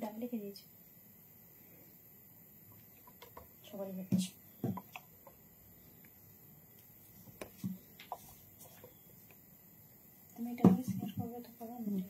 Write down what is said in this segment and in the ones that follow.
দাম লিখে দিয়েছি সবাই দেখছে। তুমি এটা নিয়ে শেয়ার করবে তো করো না।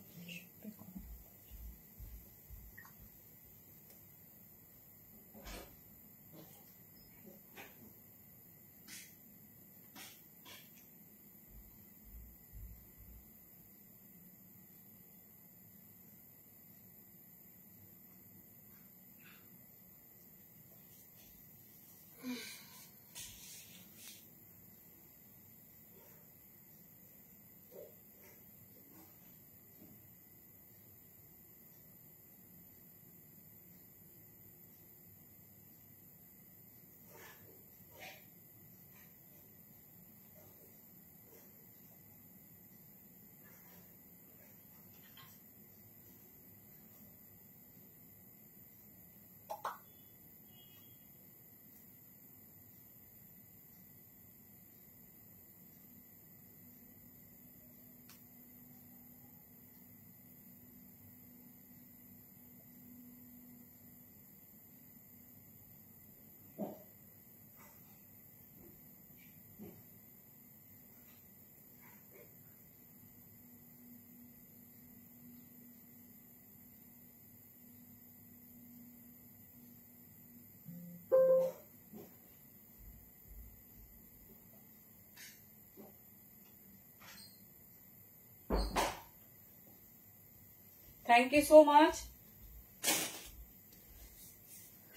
Thank you so much,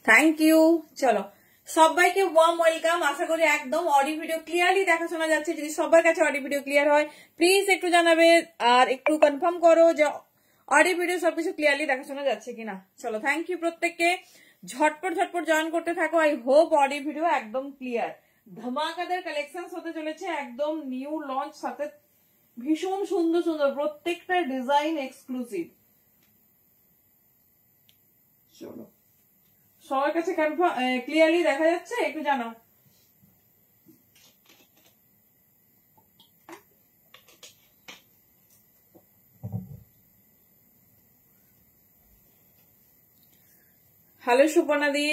thank you. चलो সবাইকে ওয়ার্ম ওয়েলকাম। আশা করি একদম অডিও ভিডিও ক্লিয়ারলি দেখা শোনা যাচ্ছে। যদি সবার কাছে অডিও ভিডিও ক্লিয়ার হয় প্লিজ একটু জানাবে আর একটু কনফার্ম করো যে অডিও ভিডিও সবকিছু ক্লিয়ারলি দেখা শোনা যাচ্ছে কিনা। চলো থ্যাংক ইউ প্রত্যেককে, ঝটপট ঝটপট জয়েন করতে থাকো। আই হোপ অডিও ভিডিও একদম ক্লিয়ার। ধামাকাদার কালেকশন হতে চলেছে, একদম নিউ লঞ্চ, সাথে ভীষণ সুন্দর সুন্দর প্রত্যেকটা ডিজাইন এক্সক্লুসিভ। চলো সবার কাছে কনফার্ম ক্লিয়ারলি দেখা যাচ্ছে একটু জানাও। হ্যালো সুপর্ণা দি,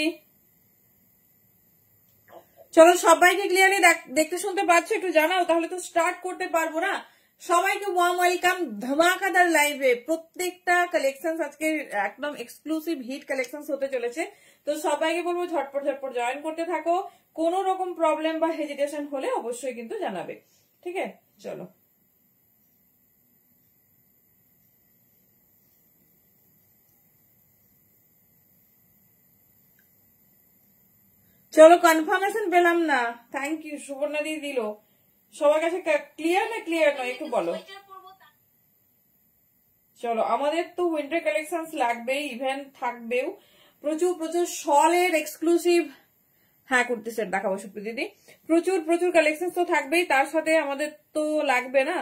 চলো সবাইকে ক্লিয়ারলি দেখতে শুনতে পাচ্ছ একটু জানাও, তাহলে তো স্টার্ট করতে পারবো না। সবাইকে ওয়ার্ম ওয়েলকাম ধামাকাদার লাইভে। প্রত্যেকটা কালেকশন আজকে একদম এক্সক্লুসিভ হিট কালেকশন হতে চলেছে। তো সবাইকে বলবো ঝটপট ঝটপট জয়েন করতে থাকো। কোনো রকম প্রবলেম বা হেজিটেশন হলে অবশ্যই কিন্তু জানাবে, ঠিক আছে? চলো চলো কনফার্মেশন পেলাম না। থ্যাংক ইউ সুবর্ণা দি দিল। সবার কাছে ক্লিয়ার না ক্লিয়ার নয় একটু বলো। চলো আমাদের তো উইন্টার কালেকশন লাগবেই, ইভেন্ট থাকবেও প্রচুর প্রচুর শলের এক্সক্লুসিভ। হ্যাঁ কুর্তি সেট দেখাবো সুপ্রি দিদি, প্রচুর প্রচুর কালেকশন তো থাকবেই, তার সাথে আমাদের তো লাগবে না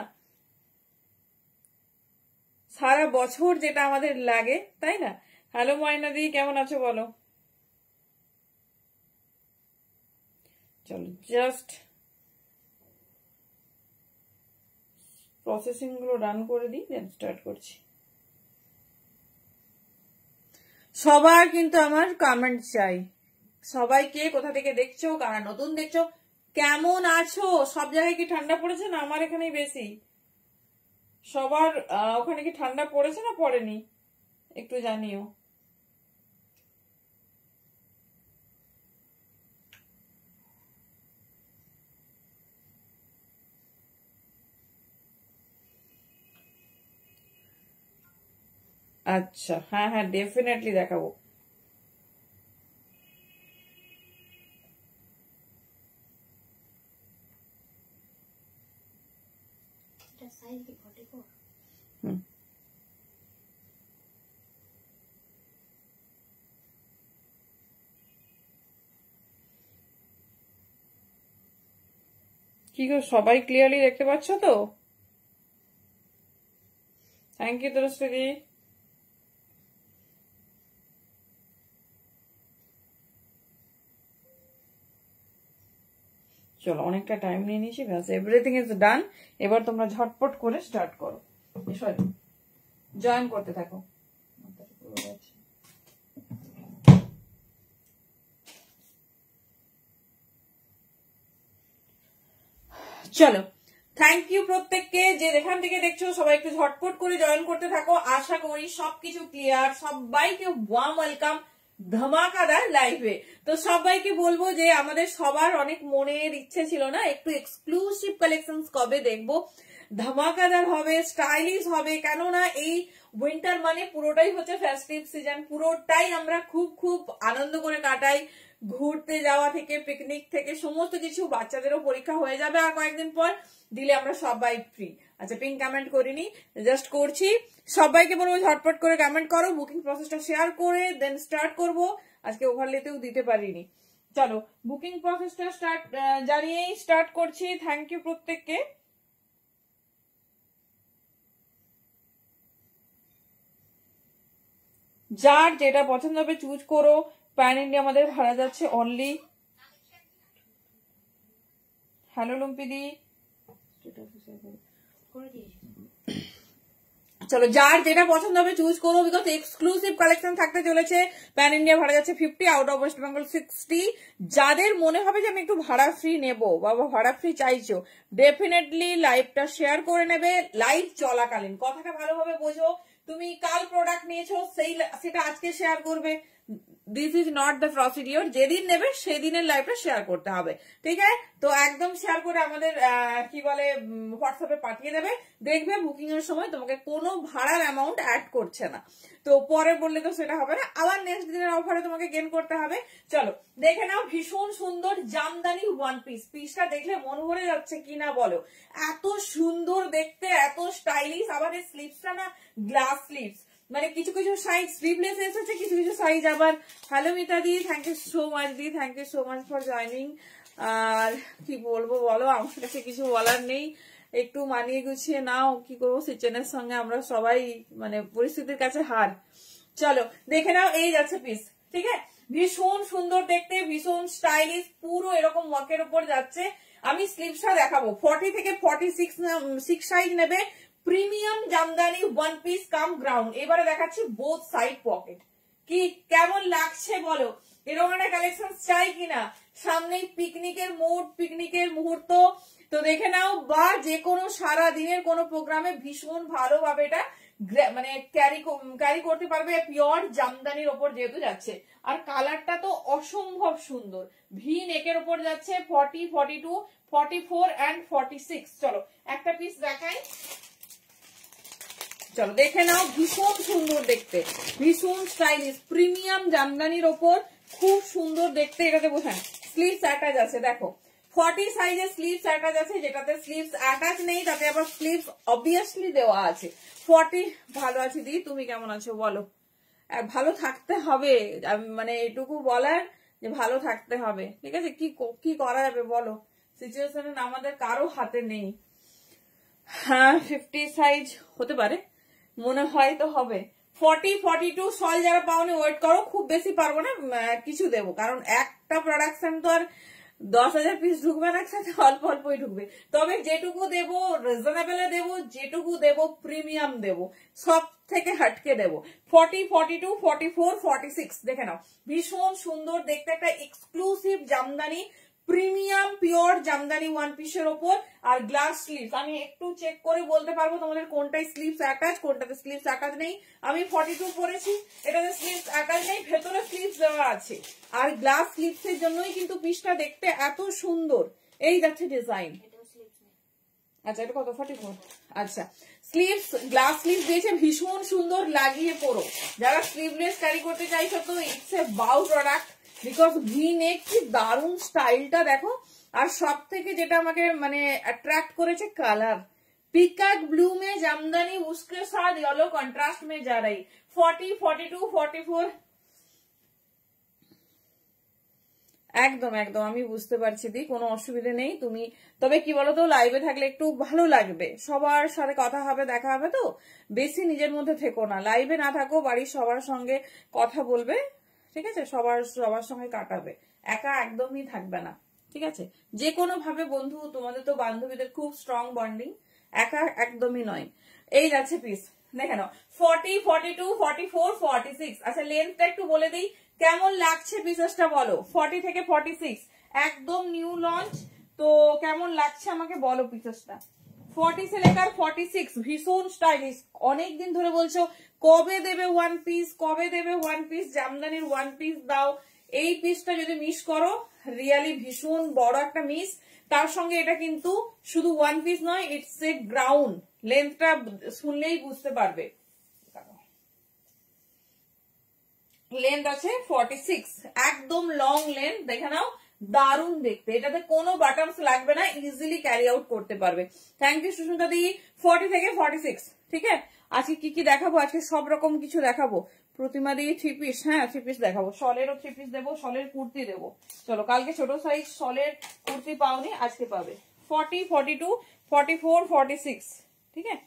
সারা বছর যেটা আমাদের লাগে, তাই না? হ্যালো ময়না দি, কেমন আছো বলো? চলো জাস্ট প্রসেসিং গুলো রান করে দিই, দেন স্টার্ট করছি। সবার কিন্তু আমার কমেন্ট চাই। সবাই কে কোথা থেকে দেখছো, কারা নতুন দেখছো, কেমন আছো? সব জায়গায় কি ঠান্ডা পড়েছে না আমার এখানেই বেশি? সবার ওখানে কি ঠান্ডা পড়েছে না পড়েনি একটু জানিও। আচ্ছা হ্যাঁ হ্যাঁ ডেফিনেটলি দেখাবো। কি গো সবাই ক্লিয়ারলি দেখতে পাচ্ছ তো? থ্যাংক ইউ তরস্বতী। চলো অনেকটা টাইম নিয়ে নিয়েছি, ব্যাস এভরিথিং ইজ ডান। এবার তোমরা ঝটপট করে স্টার্ট করো, সরি জয়েন করতে থাকো। চলো, থ্যাংক ইউ প্রত্যেককে, যে যেখান থেকে দেখছো সবাই একটু ঝটপট করে জয়েন করতে থাকো। আশা করি সবকিছু ক্লিয়ার। সবাইকে ওয়ার্ম ওয়েলকাম ধামাকাদার লাইভে। তো সবাইকে বলবো যে আমাদের সবার অনেক মনের ইচ্ছে ছিল না একটু এক্সক্লুসিভ কালেকশনস কবে দেখবো, ধামাকাদার হবে, স্টাইলিশ হবে। কেননা এই উইন্টার মানে পুরোটাই হচ্ছে ফেস্টিভ সিজন, পুরোটাই আমরা খুব খুব আনন্দ করে কাটাই। ঘুরতে যাওয়া থেকে পিকনিক থেকে সমস্ত কিছু, বাচ্চাদেরও পরীক্ষা হয়ে যাবে আর কয়েকদিন পর, দিলে আমরা সবাই ফ্রি। আচ্ছা, পিঙ্ক কমেন্ট করিনি, জাস্ট করছি। সবাইকে বলবো ঝটপট করে কমেন্ট করো, বুকিং প্রসেসটা শেয়ার করে দেন স্টার্ট করব। আজকে ওভারলেতেও দিতে পারিনি। চলো, বুকিং প্রসেসটা জানিয়েই স্টার্ট করছি। থ্যাংক ইউ প্রত্যেককে। যার যেটা পছন্দ হবে চুজ করো। প্যান ইন্ডিয়া আমাদের ভাড়া যাচ্ছে অনলি। হ্যালো লুম্পিদি, চলো যার যেটা পছন্দ হবে চুজ করো, বিকজ এক্সক্লুসিভ কালেকশন থাকতে চলেছে। প্যান ইন্ডিয়া ভাড়া যাচ্ছে 50, আউট অফ ওয়েস্ট বেঙ্গল 60। যাদের মনে হবে যে আমি একটু ভাড়া ফ্রি নেবো বা ভাড়া ফ্রি চাইছো, ডেফিনেটলি লাইভটা শেয়ার করে নেবে। লাইভ চলাকালীন কথাটা ভালোভাবে বোঝো। তুমি কাল প্রোডাক্ট নিয়েছো, সেটা আজকে শেয়ার করবে। This is not the procedure. যেদিন নেবে সেদিনের লাইভটা শেয়ার করতে হবে, ঠিক আছে? তো একদম শেয়ার করে আমাদের কি বলে হোয়াটসঅ্যাপে পাঠিয়ে দেবে। দেখবে বুকিং এর সময় তোমাকে কোনো ভাড়ার অ্যামাউন্ট অ্যাড করছে না। তো পরে বললে তো সেটা হবে না, আবার নেক্সট দিনের অফারে তোমাকে গেন করতে হবে। চলো দেখে নাও, ভীষণ সুন্দর জামদানি ওয়ান পিস। পিসটা দেখলে মন ভরে যাচ্ছে কিনা বলো, এত সুন্দর দেখতে, এত স্টাইলিশ। আবার এই স্লিভসটা না গ্লাস স্লিভস, মানে কিছু কিছু সাইজ স্লিভলেস এসেছে, কিছু কিছু সাইজ আবার। হ্যালো মিতা দি, থ্যাংক ইউ সো মাচ দি, thank you so much for joining. আর কি বলবো বলো, আমার কাছে কিছু বলার নেই। একটু মানিয়ে গুছিয়ে নাও, কি করবো, সিচুয়েশনের সঙ্গে আমরা সবাই মানে পরিস্থিতির কাছে হার। চলো দেখে নাও, এই যাচ্ছে পিস, ঠিক আছে? ভীষণ সুন্দর দেখতে, ভীষণ স্টাইলিশ, পুরো এরকম ওয়ার্কের উপর যাচ্ছে। আমি স্লিভসটা দেখাবো। 40 থেকে 46 সাইজ নেবে। প্রিমিয়াম জামদানি ওয়ান পিস কাম গ্রাউন্ড। এবারে দেখাচ্ছি বোথ সাইড পকেট। কি কেমন লাগছে বলো? এরকম একটা কালেকশন চাই কিনা? সামনেই পিকনিকের মুড, পিকনিকের মুহূর্ত। তো দেখে নাও, বা যে কোনো সারা দিনের কোনো প্রোগ্রামে ভীষণ ভালোভাবে এটা মানে ক্যারি করতে পারবে। পিওর জামদানির ওপর যেহেতু যাচ্ছে, আর কালারটা তো অসম্ভব সুন্দর। ভি নেকের ওপর যাচ্ছে। 40, 42, 44 and 46। চলো একটা পিস দেখাই। চলো দেখে নাও, ভীষণ সুন্দর দেখতে, ভীষণ স্টাইলিশ, প্রিমিয়াম জামদানির ওপর, খুব সুন্দর দেখতে। এটাতে বোঝান স্লিভস অ্যাটাচ আছে, দেখো 40 সাইজের স্লিভস অ্যাটাচ আছে। যেটাতে স্লিভস অ্যাটাচ নেই তাতে আবার স্লিভস অবভিয়াসলি দেওয়া আছে। 40 ভালো আছে দি, তুমি কেমন আছো বলো? ভালো থাকতে হবে, মানে এটুকু বলার যে ভালো থাকতে হবে, ঠিক আছে? কি করা যাবে বলো, সিচুয়েশন আমাদের কারো হাতে নেই। হ্যাঁ 50 সাইজ হতে পারে, মনে হয় তো হবে। 40, 42 সল যারা পাওনি ওয়েট করো, খুব বেশি পারবো না, কিছু দেবো, কারণ একটা প্রোডাকশন তো আর 10,000 পিস ঢুকবে না, একসাথে অল্প অল্পই ঢুকবে। তবে যেটুকু দেবো রিজনেবলে দেবো, যেটুকু দেবো প্রিমিয়াম দেবো, সব থেকে হাটকে দেবো। 40, 42, 44, 46 দেখে নাও, ভীষণ সুন্দর দেখতে, একটা exclusive Jamdani, premium pure Jamdani one পিসের ওপর। আর গ্লাস স্লিভস, আমি একটু চেক করে বলতে পারবো তোমাদের কোনটাই স্লিভস অ্যাটাচ, কোনটাতে স্লিভস অ্যাটাচ নেই। আমি 42 পরেছি, এটাতে স্লিভস অ্যাটাচ নেই, ভেতরে স্লিভস দেওয়া আছে। আর গ্লাস স্লিভস এর জন্যই কিন্তু পিসটা দেখতে এত সুন্দর। এই যাচ্ছে ডিজাইন। আচ্ছা এটা কত? 44। আচ্ছা, স্লিভস গ্লাস স্লিভস দিয়েছে, ভীষণ সুন্দর, লাগিয়ে পরো। যারা স্লিভলেস ক্যারি করতে চাইছো তো ইটস এ বাউ প্রোডাক্ট, বিকজ ভি নেক, কি দারুণ স্টাইলটা দেখো। আর সব থেকে যেটা আমাকে মানে अट्रैक्ट করেছে কালার, পিকক ব্লু মে জামদানি, उसके साथ येलो कंट्रास्ट में जा रही। 40, 42, 44 একদম একদম আমি বুঝতে পারছি দি, কোনো অসুবিধা নেই। তুমি তবে কি বলতো, লাইভে থাকলে একটু ভালো লাগবে, সবার সাথে কথা হবে, দেখা হবে, তো বেশি নিজের মধ্যে থেকো না। লাইভে না থাকো, বাড়ির সবার সঙ্গে কথা বলবে, ঠিক আছে? সবার সঙ্গে কাটাবে, একা একদমই থাকবে না, ঠিক আছে? যে কোনো ভাবে বন্ধু, তোমাদের তো বান্ধবীদের খুব স্ট্রং বন্ডিং, একা একদমই নয়। এই যাচ্ছে পিস, দেখে নাও 40, 42, 44, 46। আচ্ছা লেন্থটা একটু বলে দিই কেমন লাগছে পিসেসটা বলো। 40 থেকে 46 একদম নিউ লঞ্চ, তো কেমন লাগছে আমাকে বলো পিসেসটা। 40 से लेकर 46 ভীষণ স্টাইলিশ। অনেকদিন ধরে বলছো কবে দেবে ওয়ান পিস, কবে দেবে ওয়ান পিস, জামদানির ওয়ান পিস দাও। এই পিসটা যদি মিস করো রিয়ালি ভীষণ বড় একটা মিস। তার সঙ্গে এটা কিন্তু শুধু ওয়ান পিস নয়, ইটস এ গ্রাউন্ড। লেন্থটা শুনলেই বুঝতে পারবে। লেন্থ আছে 46, একদম লং লেন্থ, দেখে নাও দারুণ দেখতে। এটাতে কোনো বাটনস লাগবে না, ইজিলি ক্যারি আউট করতে পারবে। থ্যাংক ইউ সুস্মিতা দি। 40 থেকে 46, ঠিক আছে। আজকে কি কি দেখাবো, আজকে সব রকম কিছু দেখাবো। প্রতিমা দি 3 পিস, হ্যাঁ 3 পিস দেখাবো। শলেরও 3 পিস দেবো, শলের কুর্তি দেবো। চলো কালকে ছোট সাইজ শলের কুর্তি পাওনি, আজকে পাবে। 40, 42, 44, 46, ঠিক আছে।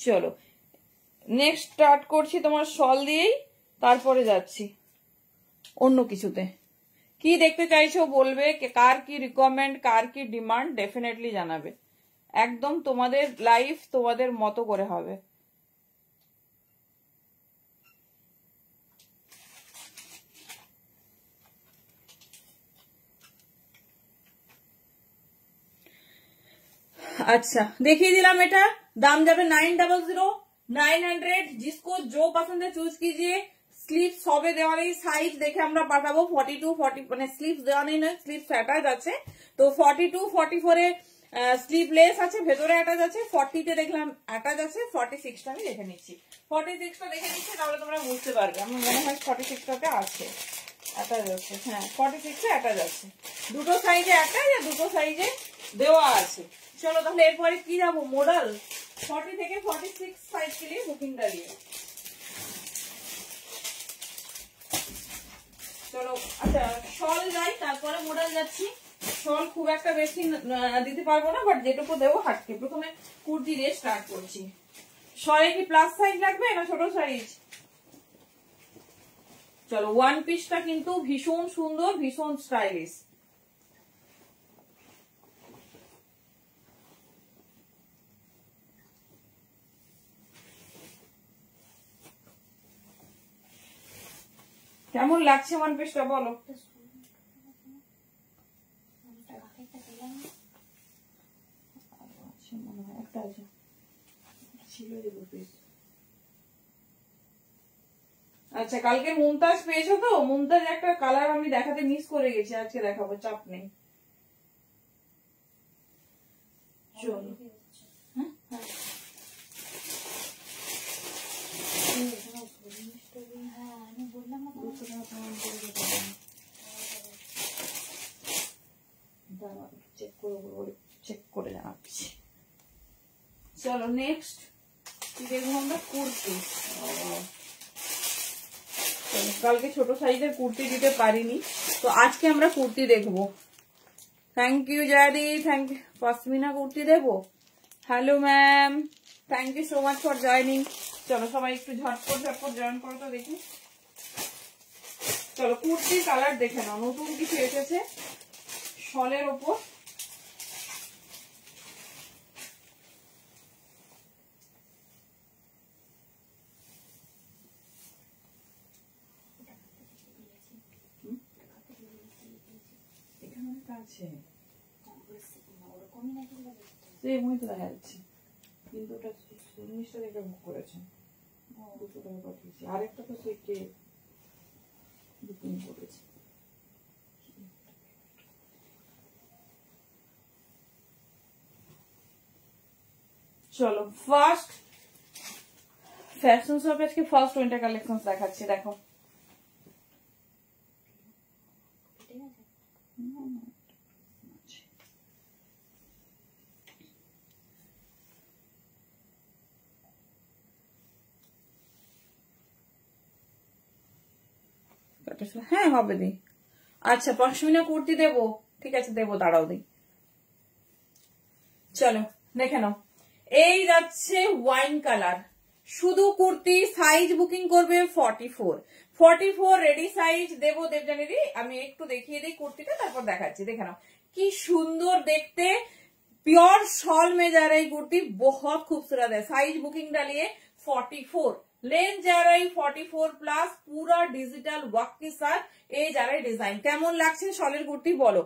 চলো নেক্সট স্টার্ট করছি তোমার শল দিয়েই, তারপরে যাচ্ছি অন্য কিছুতে। কি দেখতে চাইছো বলবে, কার কি রিকোয়ারমেন্ট, কার কি ডিমান্ড, ডেফিনেটলি জানাবে। একদম তোমাদের লাইফ তোমাদের মতো করে হবে। अच्छा देखिए दिला बेटा, दाम जाबे 900, 900। जिसको जो पसंद है चूज कीजिए। স্লিপ সবে দেওয়া নেই, সাইজ দেখে আমরা পাঠাবো। 42, 40 মানে স্লিপ দেওয়া নেই, না স্লিপ অ্যাটাচ আছে। তো 42, 44 এ স্লিভলেস আছে, ভেতরে অ্যাটাচ আছে। 40 তে দেখলাম অ্যাটাচ আছে। 46টা আমি দেখে নিচ্ছি, 46টা দেখে নিচ্ছি, তাহলে তোমরা বুঝতে পারবে। আমার মনে হয় 46টাতে আছে, অ্যাটাচ আছে। হ্যাঁ 46 এ অ্যাটাচ আছে। দুটো সাইজে অ্যাটাচ আর দুটো সাইজে দেওয়া আছে। চলো তাহলে এরপরে কি যাবো, মডেল 40 থেকে 46 साइज के लिए बुकिंग डालिए। চলো আচ্ছা শল যাই, তারপরে মডেল যাচ্ছি। শল খুব একটা বেশি দিতে পারবো না, বাট যেটুকু দেবো হাটকে। প্রথমে কুর্তি দিয়ে স্টার্ট করছি। শলে কি প্লাস সাইজ লাগবে না ছোট সাইজ? চলো ওয়ান পিসটা কিন্তু ভীষণ সুন্দর, ভীষণ স্টাইলিশ। কেমন লাগছে ওয়ান পিসটা বলো। আচ্ছা কালকে মুমতাজ পেয়েছো তো? মুমতাজ একটা কালার আমি দেখাতে মিস করে গেছি, আজকে দেখাবো, চাপ নেই। চলো চেক করে জানাচ্ছি। চলো নেক্সট কি দেখবো আমরা, কুর্তি। কালকে ছোট সাইজের কুর্তি দিতে পারিনি, তো আজকে আমরা কুর্তি দেখবো। থ্যাংক ইউ জাদি, থ্যাংক ইউ। পশমিনা কুর্তি দেবো। Hello ma'am, thank you so much for joining. চলো সবাই একটু ঝটপট ঝটপট জয়েন করো তো দেখি। চলো কুর্তির কালার দেখে নাও, নতুন কিছু এসেছে শলের ওপর। সেমই তো দেখা যাচ্ছে, কিন্তু ওটা জিনিসটা দেখে বুক করেছে 200 টাকা পাঠিয়েছি। আরেকটা তো সেটে বুকিং করেছে। চলো ফার্স্ট ফ্যাশন শপ আজকে ফার্স্ট উইন্টার কালেকশন দেখাচ্ছি, দেখো। হ্যাঁ হবে দি। আচ্ছা পশমিনা কুর্তি দেবো, ঠিক আছে দেবো, দাঁড়াও দি। চলো দেখে নাও, এই যাচ্ছে ওয়াইন কালার, শুধু কুর্তি। সাইজ বুকিং করবে 44, 44 রেডি সাইজ দেবো দেবজানি দি। আমি একটু দেখিয়ে দিই কুর্তিটা, তারপর দেখাচ্ছি। দেখে নাও की सुंदर देखते, प्योर शॉल में जा रही कुर्ती, बहुत खूबसूरत है। साइज बुकिंग डालिए 44, लेंथ जा रही 44 प्लस, पूरा डिजिटल वर्क के साथ ये जा रही डिजाइन। কেমন লাগছে শলের কুর্তি বলো?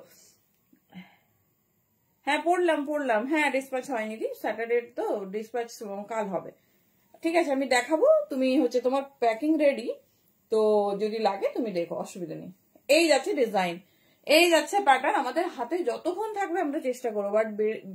হ্যাঁ পড়লাম, হ্যাঁ ডিসপ্যাচ হয়নি, স্যাটারডে তো ডিসপ্যাচ কাল হবে। ঠিক আছে আমি দেখাবো, তুমি হচ্ছে তোমার প্যাকিং রেডি, তো যদি লাগে তুমি দেখো, অসুবিধা নেই। এই যাচ্ছে ডিজাইন, এই যাচ্ছে প্যাটার্ন। আমাদের হাতে যতক্ষণ থাকবে আমরা চেষ্টা করবো, বাট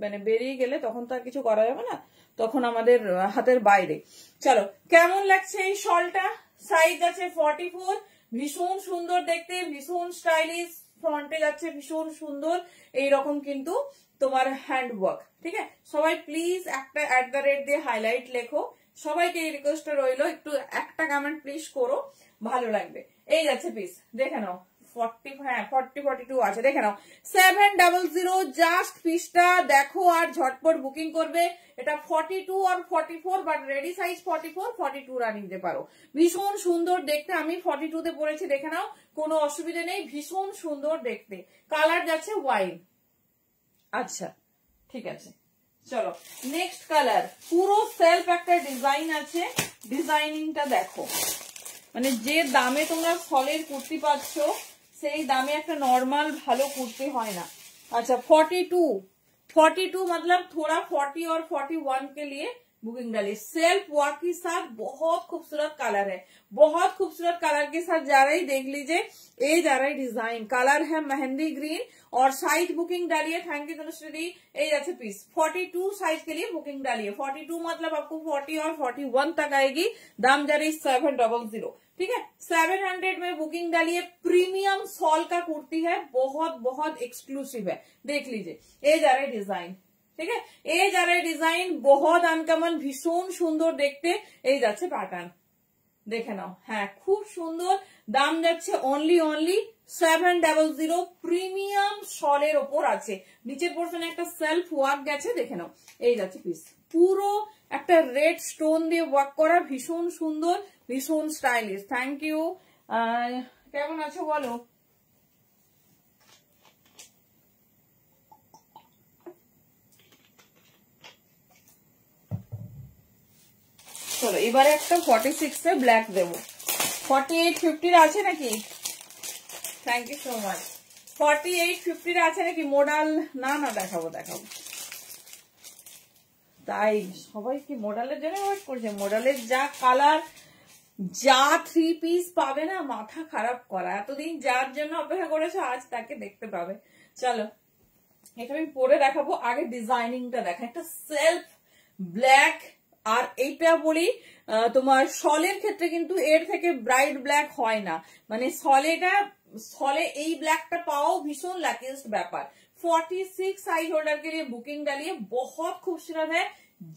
মানে বেরিয়ে গেলে তখন তো আর কিছু করা যাবে না, তখন আমাদের হাতের বাইরে। চলো কেমন লাগছে এই শলটা? সাইজ আছে 44, ভীষণ সুন্দর দেখতে, ভীষণ স্টাইলিশ, ফ্রন্টে যাচ্ছে ভীষণ সুন্দর এইরকম কিন্তু তোমার হ্যান্ড ওয়ার্ক। ঠিক আছে, সবাই প্লিজ একটা @ দিয়ে হাইলাইট লেখো। সবাইকে এই রিকোয়েস্টটা রইলো, একটু একটা কমেন্ট প্লিজ করো, ভালো লাগবে। এই যাচ্ছে পিস, দেখে নাও 40, হ্যাঁ 42 আছে, দেখে নাও 700 জাস্ট পিসটা দেখো আর ঝটপট বুকিং করবে। এটা 42 আর 44, বাট রেডি সাইজ 44 রা নিতে পারো। ভীষণ সুন্দর দেখতে, আমি 42 তে পরেছি, দেখে নাও কোনো অসুবিধা নেই, ভীষণ সুন্দর দেখতে। কালার যাচ্ছে ওয়াইন। আচ্ছা ঠিক আছে, চলো নেক্সট কালার। পুরো সেলফ একটা ডিজাইন আছে, ডিজাইনিংটা দেখো, মানে যে দামে তোমরা ফলের কুর্তি পাচ্ছ সেই দামে একটা नॉर्मल ভালো কুর্তি হয় না। अच्छा 42 मतलब थोड़ा 40 और 41 के लिए बुकिंग डालिए। सेल्फ वर्क के साथ बहुत खूबसूरत कलर है, बहुत खूबसूरत कलर के साथ जा रही, देख लीजिए ये जा रही डिजाइन। कलर है मेहंदी ग्रीन और साइज बुकिंग डालिए। थैंक यू तनुश्री दी। ये अच्छा पीस 42 साइज के लिए बुकिंग डालिए। 42 मतलब आपको 40 और 41 तक आएगी। दाम जा रही 700, ठीक है। 700 में बुकिंग डालिए। प्रीमियम सॉल का कुर्ती है, बहुत बहुत एक्सक्लूसिव है, देख लीजिए ये जा रहा है डिजाइन, ठीक है। ये जा रहा है डिजाइन, बहुत अनकमन, भीषण सुंदर देखते। ये যাচ্ছে প্যাটার্ন, দেখে নাও, হ্যাঁ খুব সুন্দর। দাম যাচ্ছে অনলি 700। প্রিমিয়াম শলের ওপর আছে, নিচের পোর্শনে একটা সেলফ ওয়ার্ক গেছে, দেখে নাও। এই যাচ্ছে পিস, পুরো একটা রেড স্টোন দিয়ে ওয়ার্ক করা, ভীষণ সুন্দর, ভীষণ স্টাইলিশ। Thank you. কেমন আছো বলো? চলো এবারে একটা 46 এ ব্ল্যাক দেবো। 48, 50 আছে নাকি? Thank you so much. 48, 50 আছে নাকি মডেল? না না দেখাবো। তাই সবাই কি মডেলের জন্য ওয়েট করছে? মডেলের যা কালার, যা 3 পিস পাবে না, মাথা খারাপ করা। এতদিন যার জন্য অপেক্ষা করেছো আজ তাকে দেখতে পাবে। চলো এটা আমি পরে দেখাবো, আগে ডিজাইনিংটা দেখা। একটা সেলফ ব্ল্যাক, আর এইটা বলি তোমার শলের ক্ষেত্রে কিন্তু এর থেকে ব্রাইট ব্ল্যাক হয় না, মানে শলে এই ব্ল্যাকটা পাওয়া ভীষণ লাকিয়েস্ট ব্যাপার। 46 साइज होल्डर के लिए बुकिंग डालिए। बहुत खूबसूरत है,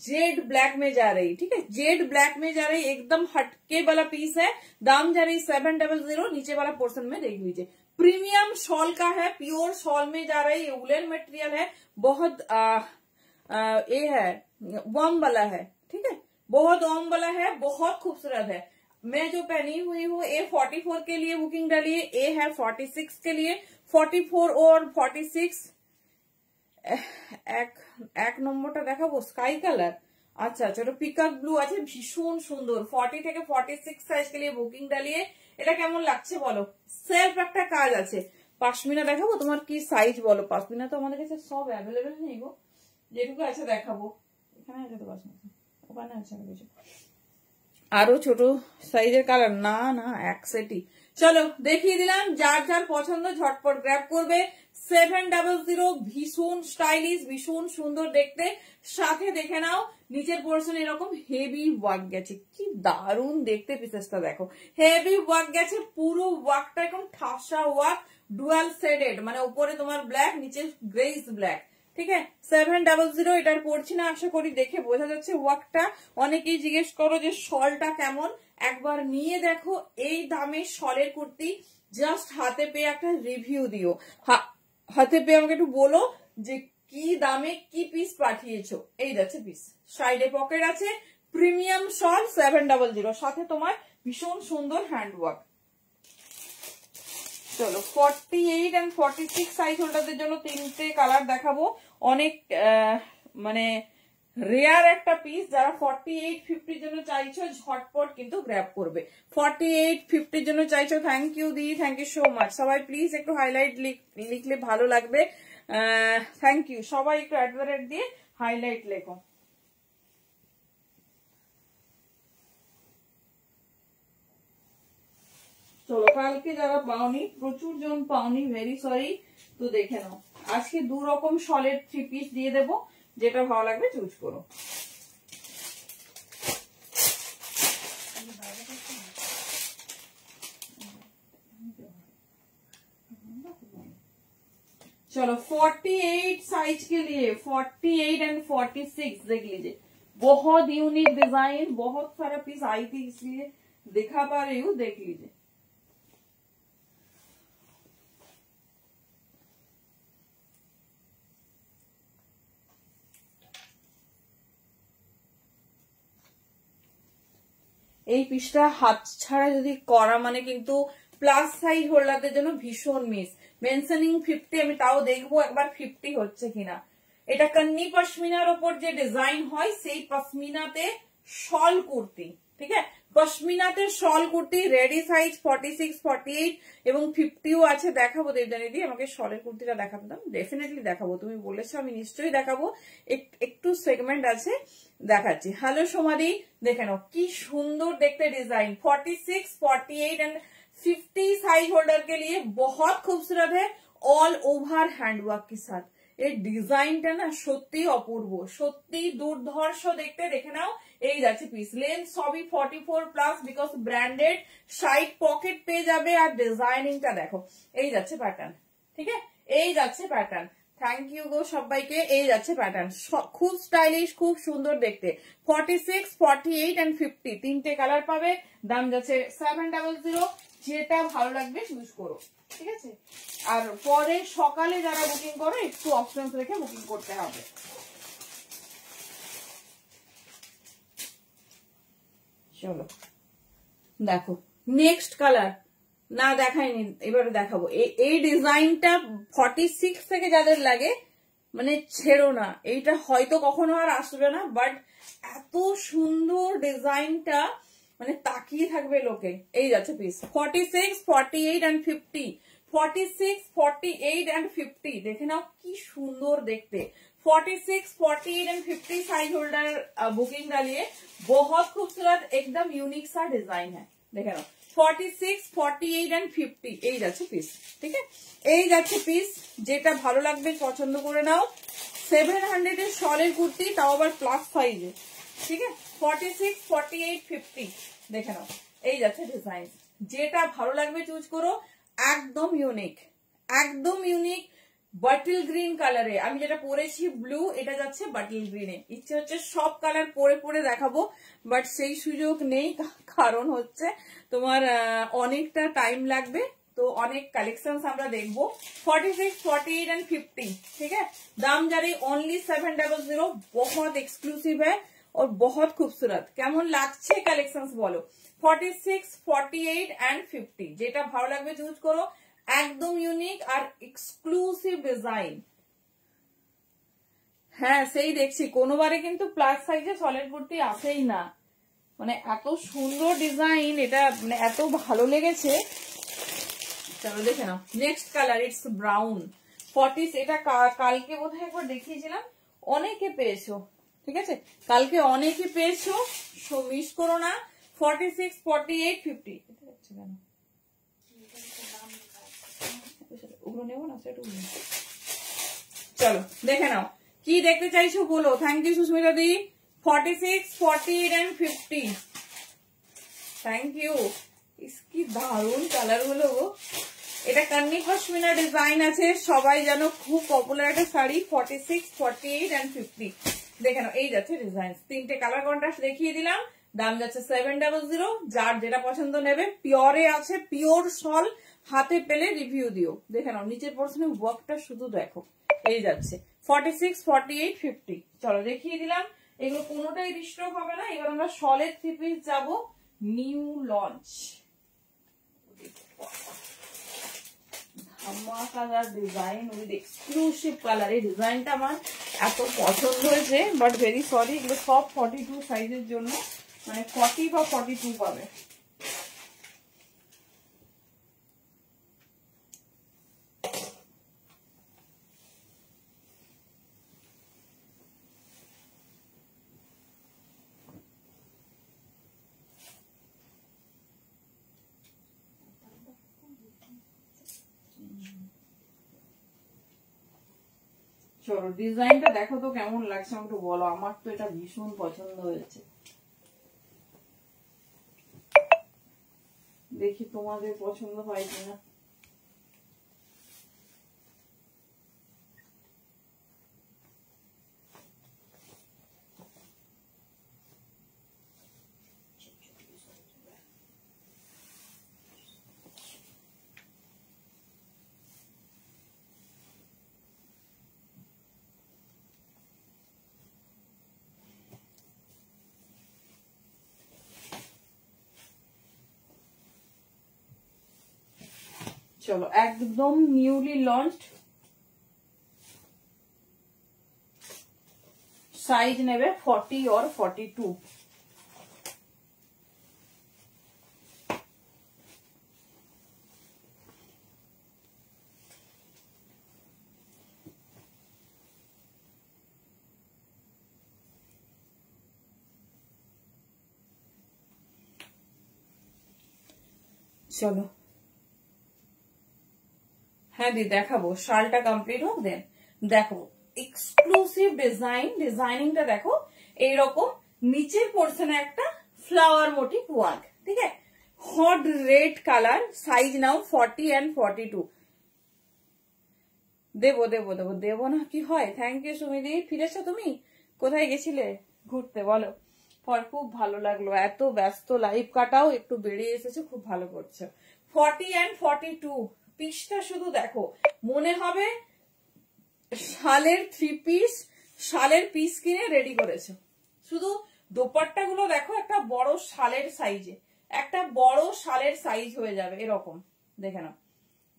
जेड ब्लैक में जा रही, ठीक है, जेड ब्लैक में जा रही, एकदम हटके वाला पीस है। दाम जा रही 700। नीचे वाला पोर्शन में देख लीजिए, प्रीमियम शॉल का है, प्योर शॉल में जा रही, वुलन मटेरियल है, बहुत ये है वार्म वाला है, ठीक है, बहुत वार्म वाला है, बहुत खूबसूरत है। मैं जो पहनी हुई हूँ ये 44 के लिए बुकिंग डालिए, ये है 46 के लिए। 44 और 46 এক নম্বরটা দেখাবো স্কাই কালার। আচ্ছা ওটা পিকক ব্লু আছে, ভীষণ সুন্দর। 40 থেকে 46 সাইজ के लिए বুকিং ডালিয়ে। এটা কেমন লাগছে বলো? সেলফ একটা কাজ আছে। পাশমিনা দেখাবো, তোমার কি সাইজ বলো? পাশমিনা তো আমাদের কাছে সব অ্যাভেলেবেল নেই গো, যেটুকু আছে দেখাবো। এখানে আছে তো পাশমিনা, ওখানে আছে কিছু আরো ছোট সাইজের কালার, না এক সেটই। চলো দেখিয়ে দিলাম, যার যার পছন্দ ঝটপট গ্র্যাব করবে। 700, ভীষণ স্টাইলিশ, ভীষণ সুন্দর দেখতে। সাথে দেখে নাও নিচের পোর্শন এরকম হেভি ওয়ার্ক গেছে, কি দারুণ দেখতে। পিসেসটা দেখো, হেভি ওয়ার্ক গেছে, পুরো ওয়ার্কটা একদম ঠাসা ওয়ার্ক, ডুয়াল শেডেড, মানে উপরে তোমার ব্ল্যাক, নিচে গ্রেস ব্ল্যাক, ঠিক আছে। 700 এটার পড়ছি না, আশা করি দেখে বোঝা যাচ্ছে ওয়ার্কটা। অনেকেই জিজ্ঞেস করো যে শলটা কেমন, একবার নিয়ে দেখো। এই দামে শলের কুর্তি জাস্ট হাতে পেয়ে একটা রিভিউ দিও, হাতে পেয়ে আমাকে একটু বলো যে কি দামে কি পিস পাঠিয়েছো। এই যাচ্ছে পিস, সাইডে পকেট আছে, প্রিমিয়াম শল 700, সাথে তোমার ভীষণ সুন্দর হ্যান্ড ওয়ার্ক। চলো 48 and 46 সাইজ হোল্ডারদের জন্য তিনটে কালার দেখাবো। অনেক মানে রেয়ার একটা পিস, যারা 48, 50 জন্য চাইছো ঝটপট কিন্তু গ্র্যাব করবে। 48, 50 জন্য চাইছো, থ্যাংক ইউ দি, থ্যাংক ইউ সো মাচ। সবাই প্লিজ একটু হাইলাইট লিখলে ভালো লাগবে, থ্যাংক ইউ। সবাই একটু @ দিয়ে হাইলাইট লেখো। চলো, কালকে যারা পাওনি, প্রচুর জন পাওনি, ভেরি সরি। তো দেখে নাও, আজকে 2 রকম সলিড 3 পিস দিয়ে দেবো, যেটা ভালো লাগবে চুজ করো। चलो 48 साइज के लिए 48 एंड 46 देख लीजिए, बहुत यूनिक डिजाइन, बहुत सारा पीस आई थी इसलिए दिखा पा रही हूँ, देख लीजिए। এই পিসটা হাত ছাড়া যদি করা মানে কিন্তু প্লাস সাইজ হোল্ডারদের জন্য ভীষণ মিস। মেনশনিং 50, আমি তাও দেখবো একবার 50 হচ্ছে কিনা। এটা কন্নি পশমিনার ওপর যে ডিজাইন হয় সেই পশমিনাতে শল কুর্তি, ঠিক আছে, পশমিনাতে শল কুর্তি, রেডি সাইজ 46, 48 এবং 50ও আছে। দেখাবো দেবজানি দি, আমাকে শলের কুর্তিটা দেখাতে দাও, ডেফিনেটলি দেখাবো, তুমি বলেছো আমি নিশ্চয়ই দেখাবো। একটু সেগমেন্ট আছে, দেখাচ্ছি। হ্যালো সোমাদি, দেখে নাও কি সুন্দর দেখতে ডিजाइन। 46, 48 एंड 50 साइज होल्डर के लिए बहुत खूबसूरत है, ऑल ओवर हैंडवर्क के साथ। এই ডিজাইনটা না সত্যি অপূর্ব, সত্যি দুর্ধর্ষ দেখতে। দেখে নাও, এই যাচ্ছে পিস, লেন্থ সবই 44 plus, because branded, side pocket পেয়ে যাবে। আর ডিজাইনিংটা দেখো, এই যাচ্ছে প্যাটার্ন, ঠিক আছে, এই যাচ্ছে প্যাটার্ন। থ্যাংক ইউ গো সবাইকে। এই যাচ্ছে প্যাটার্ন, খুব স্টাইলিশ, খুব সুন্দর দেখতে। 46, 48 এন্ড 50 তিনটে কালার পাবে, দাম যাচ্ছে 700। যেটা ভালো লাগবে চুজ করো, ঠিক আছে। আর পরে সকালে যারা বুকিং করো একটু অপশন রেখে বুকিং করতে হবে। চলো দেখো নেক্সট কালার, না দেখাইনি, এবারে দেখাবো। এই ডিজাইনটা 46 থেকে যাদের লাগে মানে ছেড়ো না, এইটা হয়তো কখনো আর আসবে না, বাট এত সুন্দর ডিজাইনটা মানে তাকিয়ে থাকবে লোকে। এই যাচ্ছে পিস 46, 48 एंड 50, 46, 48 एंड 50 দেখে নাও কি সুন্দর দেখতে। 46, 48 एंड 50 साइज होल्डर बुकिंग डालिए, बहुत खूबसूरत एकदम यूनिक सा डिजाइन है। দেখে নাও 46, 48 एंड 50 এই যাচ্ছে পিস, ঠিক আছে, এই যাচ্ছে পিস। যেটা ভালো লাগবে পছন্দ করে নাও। 700 এর শলের কুর্তি, তাও আবার প্লাস সাইজে, ঠিক আছে। 46, 48, 50 দেখে নাও, এই যাচ্ছে ডিজাইন। যেটা ভালো লাগবে চুজ করো, একদম ইউনিক, একদম ইউনিক। বাটল গ্রিন কালারে, আমি যেটা পরেছি ব্লু, এটা যাচ্ছে বাটল গ্রিনে। ইচ্ছে হচ্ছে সব কালার পরে পরে দেখাবো, বাট সেই সুযোগ নেই, কারণ হচ্ছে তোমার অনেকটা টাইম লাগবে, তো অনেক কালেকশন আমরা দেখবো। 46, 48 एंड 50, ठीक है। दाम जा रही ओनली 700, बहुत एक्सक्लूसिव है और बहुत खूबसूरत। কেমন লাগছে কালেকশন বলো। 46, 48 एंड 50 যেটা ভালো লাগবে চুজ করো, একদম ইউনিক আর এক্সক্লুসিভ ডিজাইন। হ্যাঁ সেই দেখছি, কোনোবারে কিন্তু প্লাস সাইজে সলিড কুর্তি আসেই না, মানে এত সুন্দর ডিজাইন, এটা মানে এত ভালো লেগেছে। চলো দেখে নাও নেক্সট কালার, ইটস ব্রাউন 40। এটা কালকে বোধহয় একবার দেখিয়েছিলাম, অনেকে পেয়েছো, ঠিক আছে, কালকে অনেকে পেয়েছো, মিস করো না। 46, 48, 50 এটা হচ্ছে কেন ওগুলো নেবো না, সেটা চলো দেখে নাও কি দেখতে চাইছো বলো। থ্যাংক ইউ সুস্মিতা দি। 46, 48 एंड 50 থ্যাংক ইউ। কি দারুণ কালার গুলো গো। এটা কান্নি পশমিনা ডিজাইন আছে, সবাই জানো খুব পপুলার একটা শাড়ি। 46, 48 एंड 50 দেখে নাও, এই যাচ্ছে ডিজাইন। তিনটে কালার কন্ট্রাস্ট দেখিয়ে দিলাম, দাম যাচ্ছে 700। যার যেটা পছন্দ নেবে, পিওরে আছে, পিওর শল, হাতে পেলে রিভিউ দিও। দেখে নাও নিচের পোর্শনে ওয়ার্কটা শুধু দেখো, এই যাচ্ছে 46, 48, 50 চলো দেখিয়ে দিলাম। এগুলো কোনোটাই ডিস্টার্ব হবে না। এবার আমরা শলের 3 পিস যাবো, নিউ লঞ্চ। হাম্মা colour design with exclusive colour. এই ডিজাইনটা আমার এত পছন্দ হয়েছে, বাট ভেরি সরি, এগুলো সব 42 সাইজের জন্য, মানে 40 বা 42 পাবে। চলো ডিজাইনটা দেখো তো কেমন লাগছে আমাকে বলো, আমার তো এটা ভীষণ পছন্দ হয়েছে। দেখি তোমাদের পছন্দ হয় কিনা। চলো একদম নিউলি লঞ্চড, সাইজ নেবে 40 और 42। চলো হ্যাঁ দি দেখাবো, শালটা কমপ্লিট হোক দেন দেখো। এক্সক্লুসিভ ডিজাইন, ডিজাইনিংটা দেখো এইরকম, নিচের পোর্শনে একটা ফ্লাওয়ার মোটিভ ওয়ার্ক, ঠিক আছে, hot red colour, size now 40 and 42। দেবো দেবো দেবো দেবো না কি হয়। থ্যাংক ইউ সুমিদি, ফিরেছো তুমি? কোথায় গেছিলে ঘুরতে বলো? পর খুব ভালো লাগলো, এত ব্যস্ত লাইফ কাটাও, একটু বেরিয়ে এসেছে, খুব ভালো করছো। 40 and 42 পিসটা শুধু দেখো, মনে হবে শালের 3 পিস, শালের পিস কিনে রেডি করেছো। শুধু দোপাট্টা গুলো দেখো, একটা বড় শালের সাইজে, একটা বড় শালের সাইজ হয়ে যাবে এরকম। দেখে নাও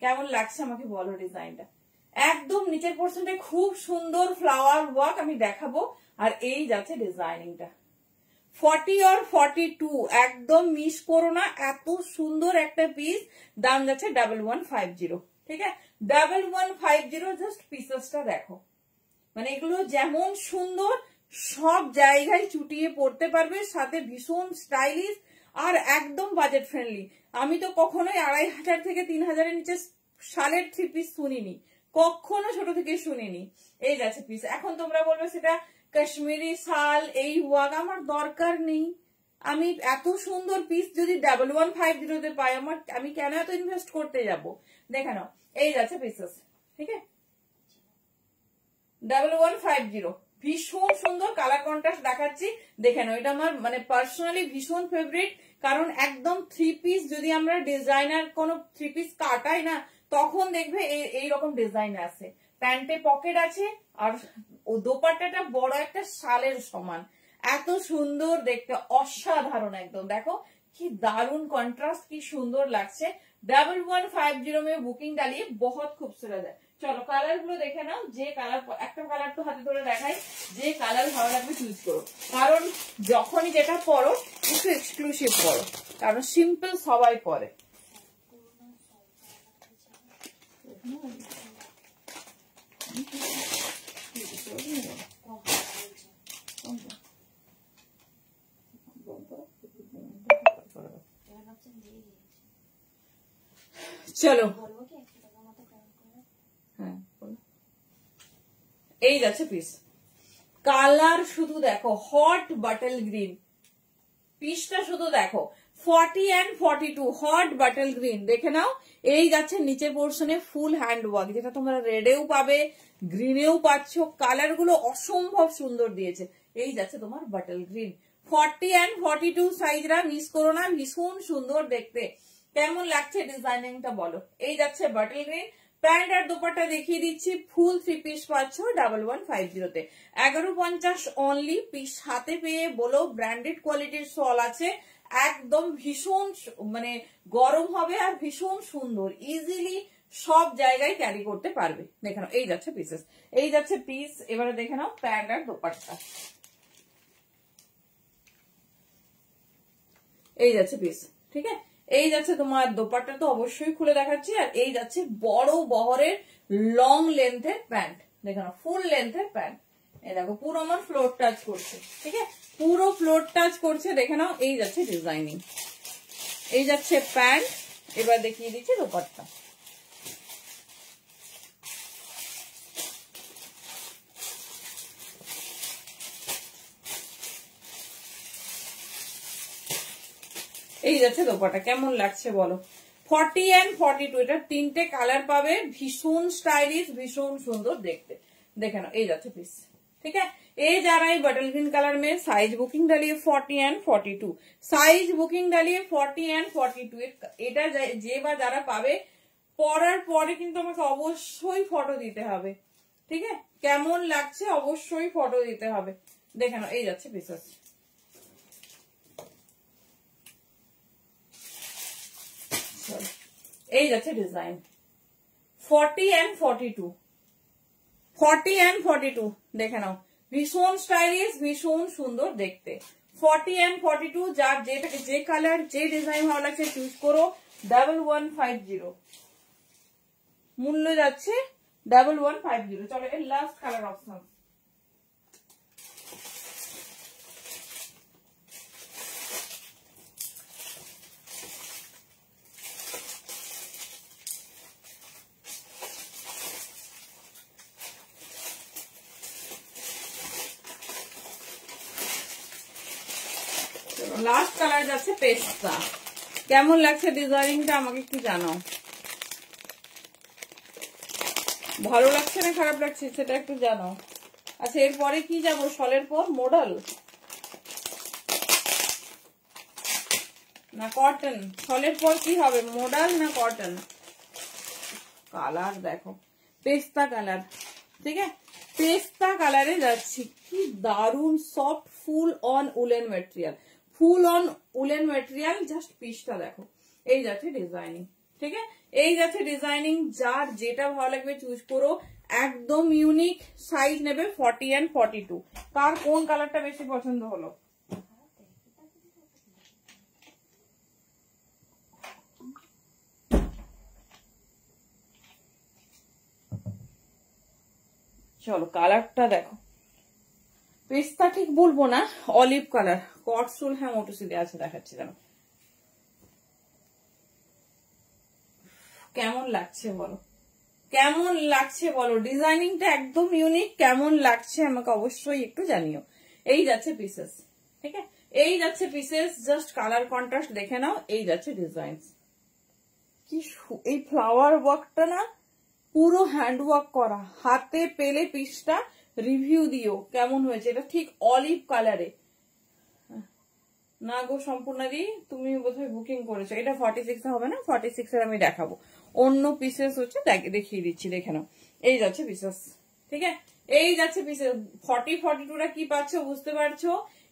কেমন লাগছে আমাকে বলো ডিজাইনটা। একদম নিচের পোর্শনটা খুব সুন্দর ফ্লাওয়ার ওয়ার্ক আমি দেখাবো, আর এই যাচ্ছে ডিজাইনিংটা। 40 और 42 একদম মিস করো না, এত সুন্দর একটা পিস। দাম যাচ্ছে 1150, ঠিক আছে, 1150। জাস্ট পিসেসটা দেখো, মানে এগুলো যেমন সুন্দর, সব জায়গায় চুটিয়ে পড়তে পারবে, সাথে ভীষণ স্টাইলিশ আর একদম বাজেট ফ্রেন্ডলি। আমি তো কখনোই 2500 থেকে 3000 এর নিচে শালের 3 পিস শুনিনি, কখনো ছোট থেকে শুনিনি। এই যাচ্ছে পিস। এখন তোমরা বলবে সেটা কাশ্মীরি শাল, এই ওয়াগ, আমার দরকার নেই। আমি এত সুন্দর পিস যদি 1150 তে পাই, আমি কেন এত ইনভেস্ট করতে যাব? দেখে নাও এই যাচ্ছে পিসেস, ঠিক আছে, 1150। ভীষণ সুন্দর কালার কন্ট্রাস্ট দেখাচ্ছি, দেখে নাও। এটা আমার মানে পার্সোনালি ভীষণ ফেভারিট, কারণ একদম 3 পিস যদি আমরা ডিজাইনার কোন 3 পিস কাটাই না, তখন দেখবে এইরকম ডিজাইন আছে। প্যান্টে পকেট আছে, আর ও দোপাট্টাটা বড় একটা শালের সমান, এত সুন্দর দেখতে, অসাধারণ একদম। দেখো কি দারুন কন্ট্রাস্ট, কি সুন্দর লাগছে। 1150 में बुकिंग डालिए, बहुत खूबसूरत है। চলো কালার গুলো দেখে নাও, যে কালার, একটা কালার তো হাতে ধরে দেখাই, যে কালার ভালো লাগবে চুজ করো, কারণ যখনই যেটা পরো একটু এক্সক্লুসিভ পরো, কারণ সিম্পল সবাই পরে। চলো হ্যাঁ এই যাচ্ছে পিস। কালার শুধু দেখো, হট বাটল গ্রিন, পিসটা শুধু দেখো, 40 and 42 হট বাটল গ্রিন। দেখে নাও এই যাচ্ছে নিচে পোর্শনে ফুল হ্যান্ড ওয়ার্ক, যেটা তোমরা রেডেও পাবে, গ্রিনেও পাচ্ছ। কালার গুলো অসম্ভব সুন্দর দিয়েছে। এই যাচ্ছে তোমার বাটল গ্রিন, 40 and 42 সাইজরা মিস করো না, ভীষণ সুন্দর দেখতে। কেমন লাগছে ডিজাইনিংটা বলো। এই যাচ্ছে বাটল গ্রিন, প্যান্ট আর দোপাট্টা দেখিয়ে দিচ্ছি, ফুল 3 পিস পাচ্ছ 1150 তে। 1150 অনলি। পিস হাতে পেয়ে বলো ব্র্যান্ডেড কোয়ালিটির শল আছে, একদম ভীষণ মানে গরম হবে আর ভীষণ সুন্দর, ইজিলি সব জায়গায় ক্যারি করতে পারবে। দেখে নাও এই যাচ্ছে পিসেস, এই যাচ্ছে পিস। এবারে দেখে নাও প্যান্ট আর দোপাট্টা, এই যাচ্ছে পিস। ঠিক আছে, এই যাচ্ছে তোমার দোপাট্টা তো অবশ্যই খুলে দেখাচ্ছি। আর এই যাচ্ছে বড় বহরের লং লেন্থের প্যান্ট, দেখে নাও ফুল লেন্থের প্যান্ট। এই দেখো পুরো আমার ফ্লোর টাচ করছে। ঠিক আছে, পুরো ফ্লোর টাচ করছে। দেখে নাও এই যাচ্ছে ডিজাইনিং, এই যাচ্ছে প্যান্ট। এবার দেখিয়ে দিচ্ছি দোপাট্টা। এই যাচ্ছে দোপাট্টা, কেমন লাগছে বলো? 40 and 42, এটা তিনটে কালার পাবে, ভীষণ স্টাইলিশ, ভীষণ সুন্দর দেখতে। দেখে নাও এই যাচ্ছে পিস। ठीक है, ये जा रहा है बटल ग्रीन कलर में। साइज बुकिंग डालिए 40 and 42, साइज बुकिंग डालिए 40 and 42। এটা যে বা যারা পাবে পরার পরে কিন্তু আমাকে অবশ্যই ফটো দিতে হবে। ঠিক আছে, কেমন লাগছে অবশ্যই ফটো দিতে হবে। দেখে নাও এই যাচ্ছে পিসেস। এই যাচ্ছে ডিজাইন 40 and 42, 40 and 42। দেখে নাও ভীষণ স্টাইলিশ, ভীষণ সুন্দর দেখতে। 40 and 42 যার যেটাকে যে কালার যে ডিজাইন ভালো লাগছে চুজ করো। 1150 মূল্য যাচ্ছে 1150। চলো এর last colour option. Last colour যাচ্ছে পেস্তা। কেমন লাগছে ডিজাইনিংটা আমাকে একটু জানাও। ভালো লাগছে না খারাপ লাগছে সেটা একটু জানাও। আচ্ছা এরপরে কি যাব? শলের পর মডেল না কটন? শলের পর কি হবে, মডেল না কটন? কালার দেখো পেস্তা কালার। ঠিক আছে, পেস্তা কালারে যাচ্ছি, কি দারুন soft full on woollen material, full on woollen material. Just পিসটা দেখো, এই যাচ্ছে ডিজাইনিং। ঠিক আছে, এই যাচ্ছে ডিজাইনিং, যার যেটা ভালো লাগবে চুজ করো। একদম ইউনিক। সাইজ নেবে 40 and 42। কার কোন কালারটা বেশি পছন্দ হলো? চলো কালারটা দেখো, পেস্তা ঠিক বলবো না, অলিভ কালার, কটসুল। হ্যাঁ মোটুসিদে আছে, দেখাচ্ছি যেন। কেমন লাগছে বলো, কেমন লাগছে বলো? ডিজাইনিংটা একদম ইউনিক। কেমন লাগছে আমাকে অবশ্যই একটু জানিও। এই যাচ্ছে পিসেস। ঠিক আছে, এই যাচ্ছে পিসেস। জাস্ট কালার কন্ট্রাস্ট দেখে নাও। এই যাচ্ছে ডিজাইন। কি এই ফ্লাওয়ার ওয়ার্কটা না পুরো হ্যান্ড ওয়ার্ক করা, হাতে পেলে পিসটা রিভিউ দিও কেমন হয়েছে। এটা ঠিক অলিভ কালারে না গো সম্পূর্ণাদি, তুমি বোধহয় বুকিং করেছো। এটা 46 হবে না, 46 এর আমি দেখাবো। অন্য পিসেস হচ্ছে দেখিয়ে দিচ্ছি, দেখে নাও। এই যাচ্ছে পিসেস। ঠিক আছে, এই যাচ্ছে পিসেস। 40 42 কি পাচ্ছ বুঝতে পারছো?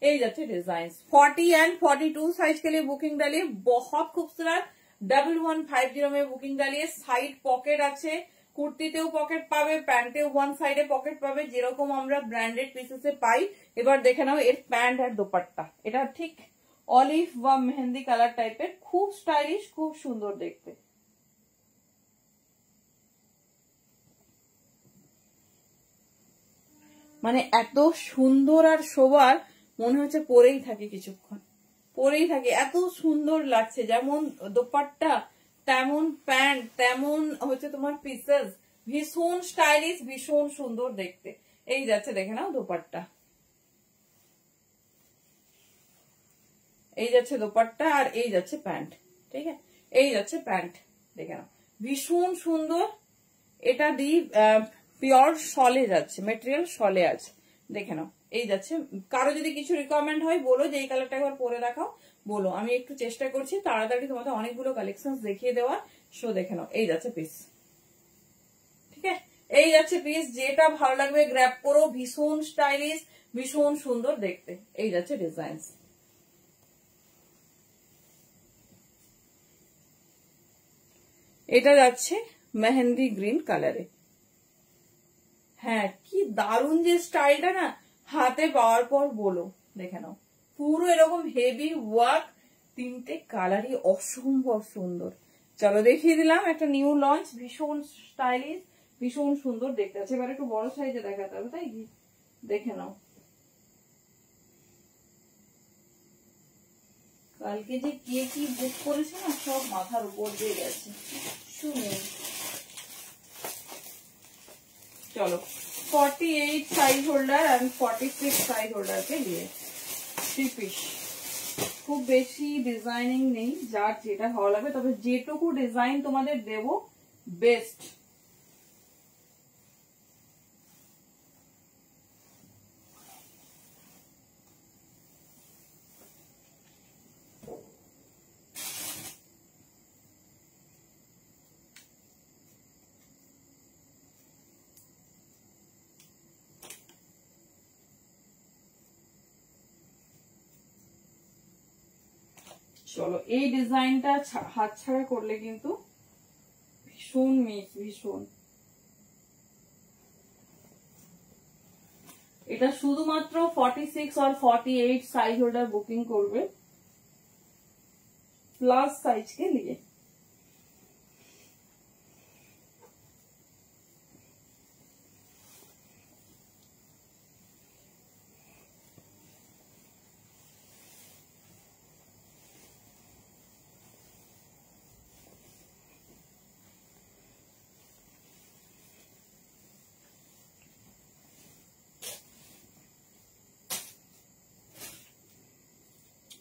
এই যাচ্ছে ডিजाइन। 40 and 42 साइज के लिए बुकिंग डालिए। बहुत खूबसूरत 1150 में बुकिंग डालिए। साइड पॉकेट আছে, কুর্তিতেও পকেট পাবে, প্যান্টেও ওয়ান সাইডে পকেট পাবে, যেরকম আমরা ব্র্যান্ডেড পিসেসে পাই। এবার দেখে নাও এর প্যান্ট আর দোপাট্টা। এটা ঠিক অলিভ বা মেহেন্দি কালার টাইপের, খুব স্টাইলিশ, খুব সুন্দর দেখতে। মানে এত সুন্দর আর শোবার, মনে হচ্ছে পরেই থাকে কিছুক্ষণ, পরেই থাকে, এত সুন্দর লাগছে। যেমন দোপাট্টা তেমন প্যান্ট, তেমন হচ্ছে তোমার পিসেস, ভীষণ স্টাইলিশ, ভীষণ সুন্দর দেখতে। এই যাচ্ছে দেখে নাও দোপাট্টা, এই যাচ্ছে দোপাট্টা আর এই যাচ্ছে প্যান্ট। ঠিক আছে, এই যাচ্ছে প্যান্ট, দেখে নাও ভীষণ সুন্দর। এটা দি পিওর শলে যাচ্ছে, মেটেরিয়াল শলে আছে, দেখে নাও। এই যাচ্ছে, কারো যদি কিছু রিকোয়ারমেন্ট হয় বলো যে এই কালারটা একবার পরে দেখাও, বলো, আমি একটু চেষ্টা করছি তাড়াতাড়ি তোমাদের অনেকগুলো কালেকশন দেখিয়ে দেওয়ার। শো দেখে নাও, এই যাচ্ছে পিস। ঠিক আছে, এই যাচ্ছে পিস, যেটা ভালো লাগবে গ্র্যাব করো। ভীষণ স্টাইলিশ, ভীষণ সুন্দর দেখতে। এই যাচ্ছে ডিজাইন। এটা যাচ্ছে মেহেন্দি গ্রিন কালারে। হ্যাঁ কি দারুণ যে স্টাইলটা না, হাতে পাওয়ার পর বলো, দেখে নাও পুরো এরকম হেভি ওয়ার্ক, তিনটে কালারই অসম্ভব সুন্দর। চলো দেখিয়ে দিলাম একটা নিউ লঞ্চ, ভীষণ স্টাইলিশ, ভীষণ সুন্দর দেখতে আছে। এবার একটু বড় সাইজে দেখাতে হবে, তাই কি? দেখে নাও কালকে যে কে কি বুক করেছে না, সব মাথার উপর দিয়ে গেছে শুনে। চলো 48 সাইজ হোল্ডার আর 46 সাইজ হোল্ডার কে দিয়ে 3 পিস। খুব বেশি ডিজাইনিং নেই, যার যেটা ভালো লাগবে, তবে যেটুকু ডিজাইন তোমাদের দেব বেস্ট। চলো এই ডিজাইনটা হাতছাড়া করলে কিন্তু ভীষণ ভীষণ। এটা শুধুমাত্র 46 আর 48 সাইজ হোল্ডার বুকিং করবে, প্লাস সাইজ কে নিয়ে।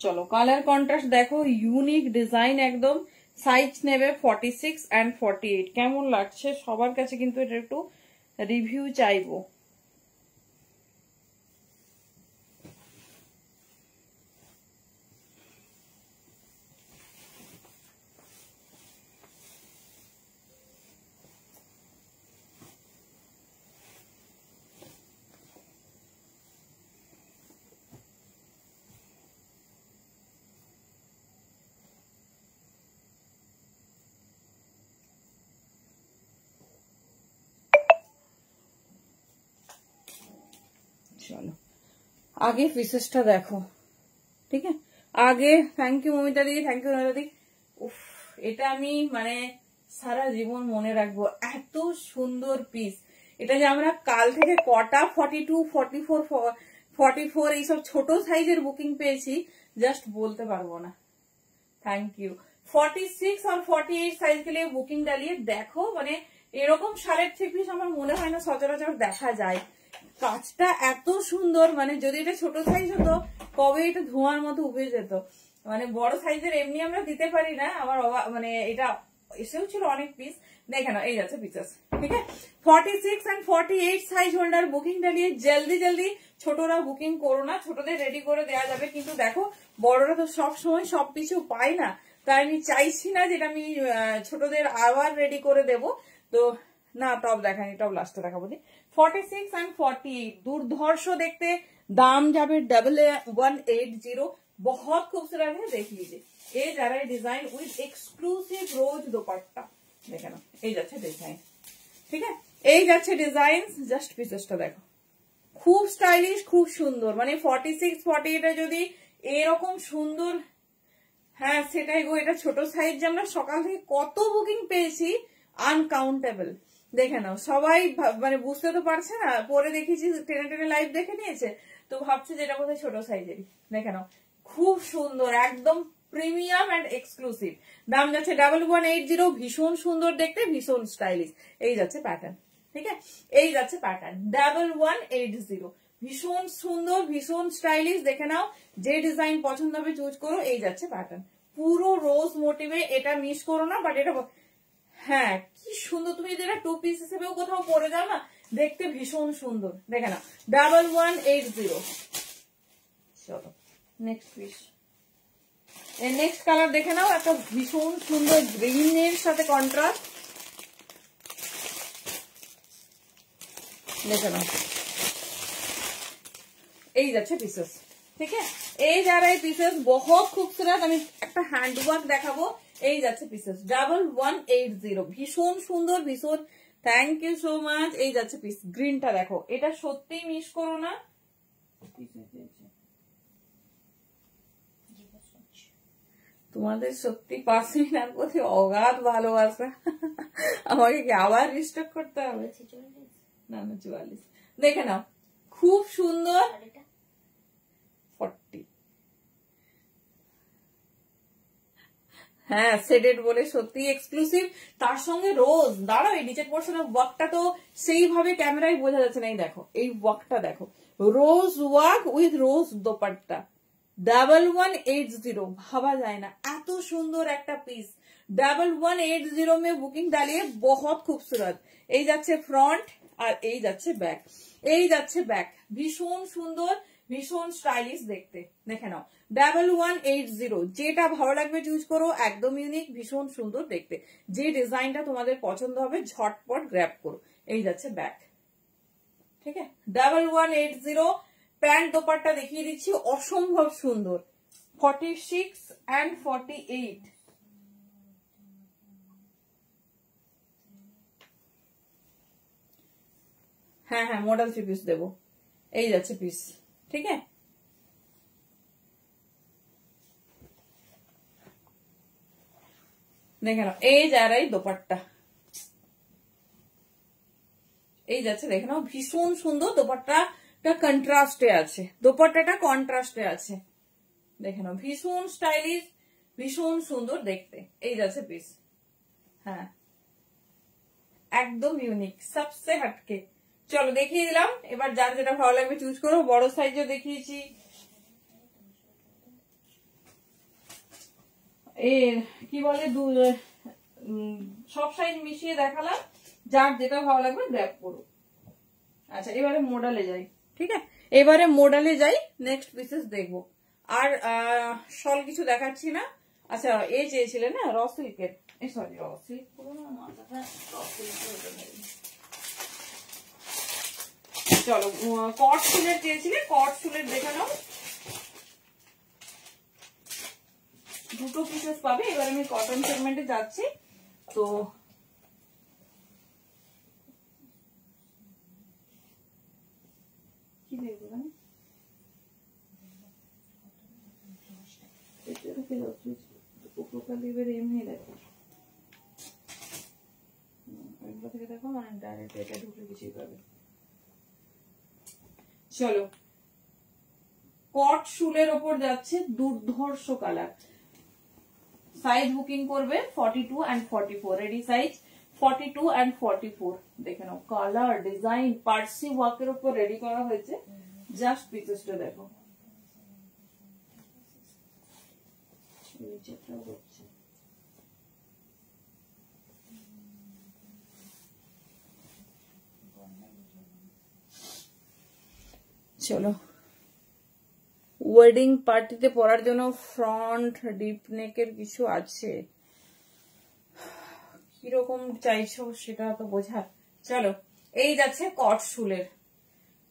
চলো কালার কন্ট্রাস্ট দেখো, ইউনিক ডিজাইন একদম। সাইজ নেবে 46 and 48। কেমন লাগছে সবার কাছে কিন্তু এটা একটু রিভিউ চাইবো। চলো আগে পিসেসটা দেখো, ঠিক আছে? আগে থ্যাংক ইউ মমিতা দি, থ্যাংক ইউ মমিতা দি। উফ, এটা আমি মানে সারা জীবন মনে রাখবো, এত সুন্দর পিস। এটা যে আমরা কাল থেকে কটা 42, 44, 44 এইসব ছোট সাইজের বুকিং পেয়েছি জাস্ট বলতে পারবো না। Thank you. 46 আর 48 সাইজ के लिए বুকিং ডালিয়ে দেখো, মানে এরকম শালের থ্রি পিস আমার মনে হয় না সচরাচর দেখা যায়। কাজটা এত সুন্দর, মানে যদি এটা ছোট সাইজ হতো কবে এটা ধোঁয়ার মতো উঠে যেত। মানে বড় সাইজের এমনি আমরা দিতে পারি না, আমার মানে এটা এসেও ছিল অনেক পিস। দেখে না এই যাচ্ছে পিসেস, ঠিক আছে? 46 and 48 সাইজ হোল্ডার বুকিং ডালিয়ে জলদি জলদি। ছোটরা বুকিং করো না, ছোটদের রেডি করে দেওয়া যাবে, কিন্তু দেখো বড়রা তো সব সময় সবকিছু পায় না, তাই আমি চাইছি না যেটা আমি ছোটদের আবার রেডি করে দেব। তো না টপ দেখানি, টপ লাস্টে দেখাবো। 46 and 48 দুর্ধর্ষ দেখতে, दाम যাবে 1180। बहुत खूबसूरत है, देख लीजिए। ये जा रहा है डिजाइन विद एक्सक्लूसिव रोज दुपट्टा। देखे ना এই যাচ্ছে ডিজাইন, ঠিক আছে? এই যাচ্ছে ডিজাইন, জাস্ট পিসেসটা দেখো, খুব স্টাইলিশ, খুব সুন্দর। মানে 46, 48 এ যদি এরকম সুন্দর, হ্যাঁ সেটাই গো। এটা ছোট সাইজ যে আমরা সকাল থেকে কত বুকিং পেয়েছি, আনকাউন্টেবল। দেখে নাও সবাই মানে বুঝতে তো পারছে না, পরে দেখেছি টেনে টেনে লাইভ দেখে নিয়েছে, তো ভাবছে যে এটা কোথায় ছোট সাইজেরই। দেখে নাও খুব সুন্দর, একদম প্রিমিয়াম এন্ড এক্সক্লুসিভ। দাম যাচ্ছে 1180। ভীষণ সুন্দর দেখতে, ভীষণ স্টাইলিশ। এই যাচ্ছে প্যাটার্ন, ঠিক আছে? এই যাচ্ছে প্যাটার্ন 1180। ভীষণ সুন্দর, ভীষণ স্টাইলিশ। দেখে নাও, যে ডিজাইন পছন্দ হবে চুজ করো। এই যাচ্ছে প্যাটার্ন পুরো রোজ মোটিভে, এটা মিস করো না। বাট এটা হ্যাঁ কি সুন্দর, তুমি যদি এটা 2 পিস হিসেবেও কোথাও পরে যাও না, দেখতে ভীষণ সুন্দর। দেখে নাও 1180। চলো নেক্সট পিস। এর নেক্সট কালার দেখে নাও, একটা ভীষণ সুন্দর গ্রিনের সাথে কন্ট্রাস্ট। দেখে নাও এই যাচ্ছে পিসেস, ठीक है। এই যারা এই পিসেস বহুত খুবসুরত, আমি একটা হ্যান্ডওয়ার্ক দেখাবো। এই যাচ্ছে পিসেস 1180, ভীষণ সুন্দর, ভীষণ। Thank you so much. এই যাচ্ছে পিস, গ্রিনটা দেখো, এটা সত্যি মিস করো না। তোমাদের সত্যি পাসমিনার প্রতি অগাধ ভালোবাসা। আমাকে কি আবার রিস্টক করতে হবে? না না 44, দেখে নাও, খুব সুন্দর। 40, হ্যাঁ সেডেড বলে সত্যি এক্সক্লুসিভ। তার সঙ্গে রোজ, দাঁড়াও এই নিচের পোর্শনের ওয়ার্কটা তো সেইভাবে ক্যামেরায় বোঝা যাচ্ছে না। এই দেখো এই ওয়ার্কটা দেখো, রোজ ওয়ার্ক উইথ রোজ দোপাট্টা, 1180, ভাবা যায় না এত সুন্দর একটা পিস। 1180 में बुकिंग डालिए, बहुत खूबसूरत। এই যাচ্ছে ফ্রন্ট আর এই যাচ্ছে ব্যাক, এই যাচ্ছে ব্যাক, ভীষণ সুন্দর, ভীষণ স্টাইলিশ দেখতে। দেখে নাও 1180, যেটা ভালো লাগবে চুজ করো, একদম ইউনিক, ভীষণ সুন্দর দেখতে। যে ডিজাইনটা তোমাদের পছন্দ হবে ঝটপট গ্র্যাব করো। এই যাচ্ছে ব্যাক, ঠিক আছে। 1180, প্যান্ট দোপাট্টা দেখিয়ে দিচ্ছি, অসম্ভব সুন্দর। 46 and 48, হ্যাঁ হ্যাঁ মডেল 3 পিস দেবো। এই যাচ্ছে পিস, ঠিক আছে। দেখে নাও এই যারাই দোপাট্টা, এই যাচ্ছে দেখে নাও, ভীষণ সুন্দর। দোপাট্টাটা কন্ট্রাস্টে আছে, দোপাট্টাটা কন্ট্রাস্টে আছে, দেখে নাও, ভীষণ স্টাইলিশ, ভীষণ সুন্দর দেখতে। এই যাচ্ছে পিস, হ্যাঁ একদম ইউনিক, সবসে হটকে। চলো দেখিয়ে দিলাম, এবার যার যেটা ভালো লাগবে চুজ করো। বড় সাইজও দেখিয়েছি, এর কি বলে সব সাইজ মিশিয়ে দেখালাম, যার যেটা ভালো লাগবে গ্র্যাব করো। আচ্ছা এবারে মডেলে যাই, ঠিক আছে, এবারে মডেলে যাই, নেক্সট পিসেস দেখবো। আর শল কিছু দেখাচ্ছি না। আচ্ছা এ চেয়েছিলে না র সিল্কের, সরি র সিল্ক পুরো না, মাথাটা র সিল্ক। চলো কট ফুলের চেয়েছিলে, কট ফুলের দেখে নাও, দুটো পিসেস পাবে। এবার আমি কটন সেগমেন্টে যাচ্ছি, তো কি দেখবো এমনি দেখো, এগুলো থেকে দেখো মানে ডাইরেক্ট এটা ঢুকে কিছুই পাবে। চলো কট শুলের ওপর যাচ্ছে, দুর্ধর্ষ কালার। সাইজ বুকিং করবে 42 and 44, রেডি সাইজ 42 and 44। দেখে নাও কালার, ডিজাইন, পার্সি ওয়ার্কের উপর রেডি করা হয়েছে। জাস্ট পিসেসটা দেখো, চলো ওয়েডিং পার্টিতে পরার জন্য ফ্রন্ট ডিপ নেকের কিছু আছে, কিরকম চাইছো সেটা তো বোঝার। চলো এই যাচ্ছে কট শুলের,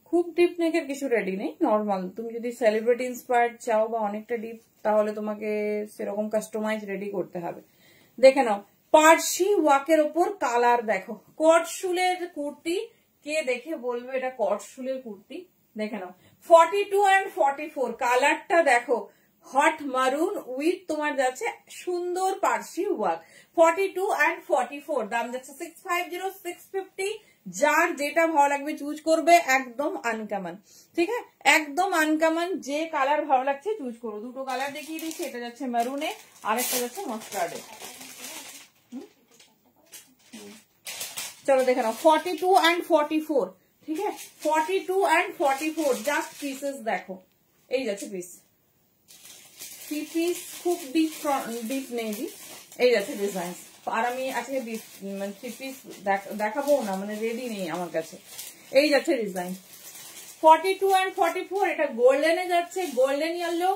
খুব ডিপ নেকের কিছু রেডি নেই, নর্মাল। তুমি যদি সেলিব্রিটি ইন্সপায়ার্ড চাও বা অনেকটা ডিপ, তাহলে তোমাকে সেরকম কাস্টমাইজ রেডি করতে হবে। দেখে নাও পার্সি ওয়াকের ওপর কালার দেখো, কট শুলের কুর্তি, কে দেখে বলবে এটা কট শুলের কুর্তি। দেখে নাও 42 and 44, কালারটা দেখো, হট মারুন উইথ তোমার যাচ্ছে সুন্দর পার্সি ওয়ার্ক। 42 and 44, দাম যাচ্ছে 650, 650। যার যেটা ভালো লাগবে চুজ করবে, একদম আনকমন, ঠিক আছে, একদম আনকমন। যে কালার ভালো লাগছে চুজ করো। দুটো কালার দেখিয়ে দিচ্ছি, এটা যাচ্ছে মেরুনে, আরেকটা যাচ্ছে মাস্টার্ডে। চলো দেখে নাও 42 and 44, ঠিক আছে, 42 and 44, জাস্ট পিসেস দেখো। এই যাচ্ছে পিস, থ্রি পিস, খুব ডিপ নেই, এই যাচ্ছে ডিজাইন। আর আমি আজকে থ্রি পিস দেখাবো না, মানে রেডি নেই আমার কাছে। এই যাচ্ছে ডিজাইন 42 and 44, এটা গোল্ডেনে যাচ্ছে, গোল্ডেন ইয়েলো,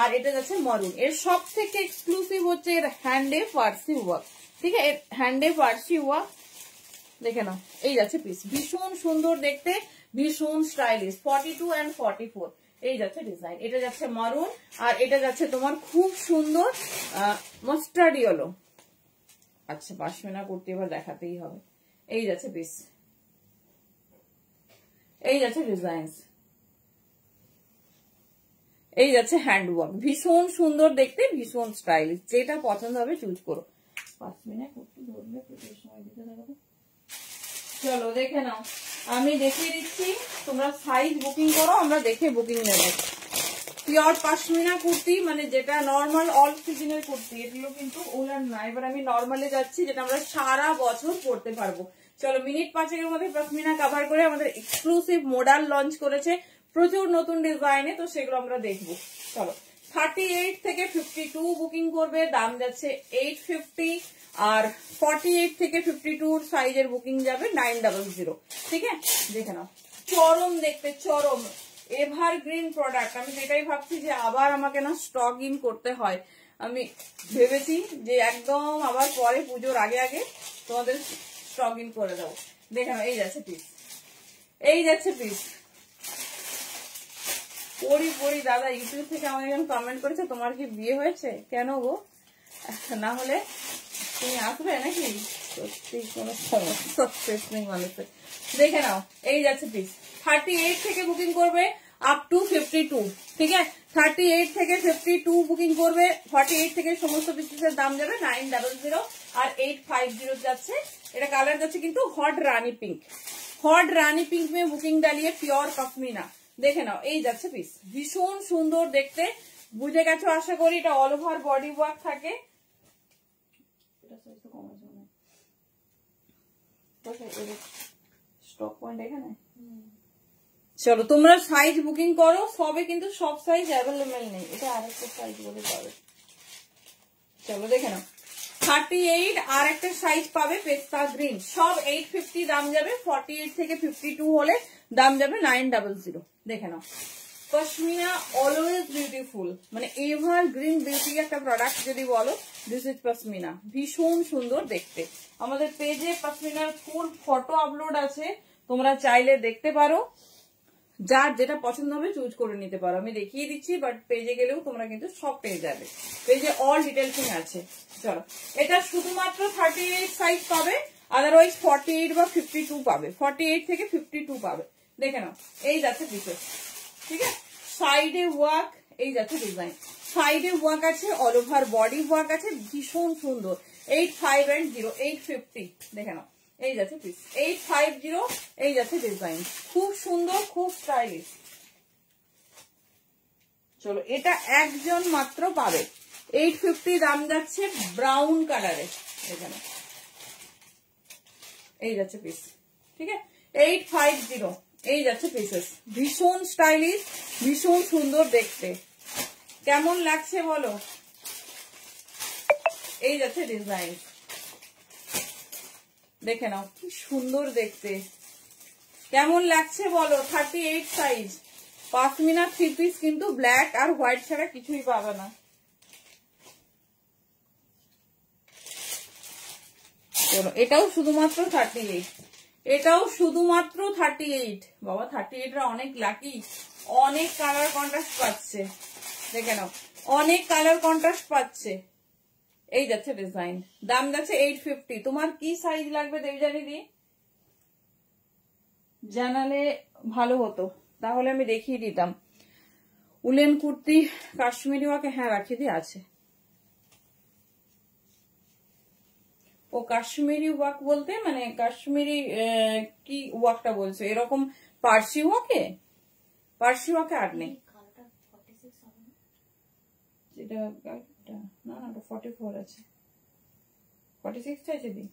আর এটা যাচ্ছে মারুন। এর সব থেকে এক্সক্লুসিভ হচ্ছে এর হ্যান্ডে পার্সি ওয়ার্ক, ঠিক আছে, হ্যান্ডে পার্সি ওয়ার্ক। দেখে নাও এই যাচ্ছে পিস, ভীষণ সুন্দর দেখতে, ভীষণ স্টাইলিশ। 42 and 44, এই যাচ্ছে ডিজাইন, এটা যাচ্ছে মারুন আর এটা যাচ্ছে তোমার খুব সুন্দর মাস্টার্ড ইয়েলো। আচ্ছা পশমিনা কুর্তি এবার দেখাতেই হবে। এই যাচ্ছে পিস, এই যাচ্ছে ডিজাইন, এই যাচ্ছে হ্যান্ডওয়ার্ক, ভীষণ সুন্দর দেখতে, ভীষণ স্টাইলিশ। যেটা পছন্দ হবে চুজ করো। পশমিনা কুর্তি ধরলে প্রচুর সময় দিতে থাকবে। চলো দেখে নাও, আমি দেখিয়ে দিচ্ছি, তোমরা সাইজ বুকিং করো, আমরা দেখে বুকিং নেব। পিওর পশমিনা কুর্তি, মানে যেটা নর্মাল অল সিজনের কুর্তি, এগুলো কিন্তু উলান না। এবার আমি নর্মালে যাচ্ছি, যেটা আমরা সারা বছর পরতে পারবো। চলো মিনিট 5 মধ্যে পশমিনা কভার করে আমাদের এক্সক্লুসিভ মডেল লঞ্চ করেছে প্রচুর নতুন ডিজাইনে, তো সেগুলো আমরা দেখবো। চলো 38 থেকে 52 বুকিং করবে, দাম যাচ্ছে 850, আর 48 থেকে 52 সাইজের বুকিং যাবে 900। ঠিক আছে, দেখে নাও, চরম দেখতে, চরম এভারগ্রিন প্রোডাক্ট। আমি সেটাই ভাবছি যে আবার আমাকে না স্টক ইন করতে হয়। আমি ভেবেছি যে একদম আবার পরে পুজোর আগে আগে তোমাদের স্টক ইন করে দেবো। দেখে নাও, এই যাচ্ছে পিস, এই যাচ্ছে পিস। পড়ি দাদা ইউটিউব থেকে আমাকে একজন কমেন্ট করেছে, তোমার কি বিয়ে হয়েছে? কেন গো, না হলে তুমি আসবে নাকি? সত্যি কোনো সমস্যা শেষ নেই মানুষের। দেখে নাও, এই যাচ্ছে পিস। 38 থেকে বুকিং করবে আপ টু 52। ঠিক আছে, 38 থেকে 52 বুকিং করবে। 48 থেকে সমস্ত পিসের দাম যাবে 900 আর 850 যাচ্ছে। এটা কালার যাচ্ছে কিন্তু হট রানী পিঙ্ক। হট রানী পিঙ্ক में বুকিং ডালিয়ে পিওর পশমিনা। দেখে নাও, এই যাচ্ছে পিস, ভীষণ সুন্দর দেখতে। বুঝে গেছো আশা করি, এটা অল ওভার বডি ওয়ার্ক থাকে। স্টক পয়েন্ট এখানে। চলো তোমরা সাইজ বুকিং করো, সবে কিন্তু সব সাইজ অ্যাভেলেবেল নেই, এটা আরেকটা সাইজ বলে পাবে। চলো দেখে নাও, 38 আর একটা সাইজ পাবে পেস্তা গ্রিন, সব 850 দাম যাবে। 48 থেকে 52 হলে দাম যাবে 900। দেখে নাও, পশমিনা অলওয়েজ বিউটিফুল, মানে এভার গ্রিন বিউটি একটা প্রোডাক্ট যদি বলো, দিস ইজ পশমিনা। ভীষণ সুন্দর দেখতে। আমাদের পেজে পশমিনার ফুল ফটো আপলোড আছে, তোমরা চাইলে দেখতে পারো, যার যেটা পছন্দ হবে চুজ করে নিতে পারো। আমি দেখিয়ে দিচ্ছি, বাট পেজে গেলেও তোমরা কিন্তু সব পেয়ে যাবে, পেজে অল ডিটেলসিং আছে। চলো, এটা শুধুমাত্র 38 সাইজ পাবে, আদারওয়াইজ 48 বা 52 পাবে। 48 থেকে 52 পাবে। দেখে নাও, এই যাচ্ছে পিসেস। ঠিক আছে, সাইডে ওয়ার্ক, এই যাচ্ছে ডিজাইন, সাইডে ওয়ার্ক আছে, অল ওভার বডি ওয়ার্ক আছে, ভীষণ সুন্দর। 850 850। দেখে নাও, এই যাচ্ছে পিস 850, এই যাচ্ছে ডিজাইন, খুব সুন্দর, খুব স্টাইলিশ। চলো, এটা একজন মাত্র পাবে। 850 দাম যাচ্ছে, ব্রাউন কালারে। এখানে এই যাচ্ছে পিস। ঠিক আছে, 850, এই যাচ্ছে পিসেস। ভীষণ স্টাইলিশ, ভীষণ সুন্দর দেখতে। কেমন লাগছে বলো? এই যাচ্ছে ডিজাইন, দেখে নাও কি সুন্দর দেখতে। কেমন লাগছে বলো? 38 সাইজ পশমিনা 3 পিস, কিন্তু ব্ল্যাক আর হোয়াইট ছাড়া কিছুই পাবে না। চলো, এটাও শুধুমাত্র 38, এটাও শুধুমাত্র 38। বাবা 38 রা অনেক লাকি, অনেক কালার কন্ট্রাস্ট পাচ্ছে। দেখে নাও, অনেক কালার কন্ট্রাস্ট পাচ্ছে। এই যাচ্ছে ডিজাইন, দাম যাচ্ছে 850। তোমার কি সাইজ লাগবে দেবজানি দি জানালে ভালো হতো, তাহলে আমি দেখিয়ে দিতাম। উলেন কুর্তি কাশ্মীরি ওয়াকে, হ্যাঁ রাখিয়ে দিয়ে আছে। ও কাশ্মীরি ওয়াক বলতে মানে কাশ্মীরি কি ওয়াকটা বলছো? এরকম পার্সি ওয়াকে, পার্সি ওয়াকে আর নেই। এটা না না, ওটা 44 আছে। 46 চাইছে দি,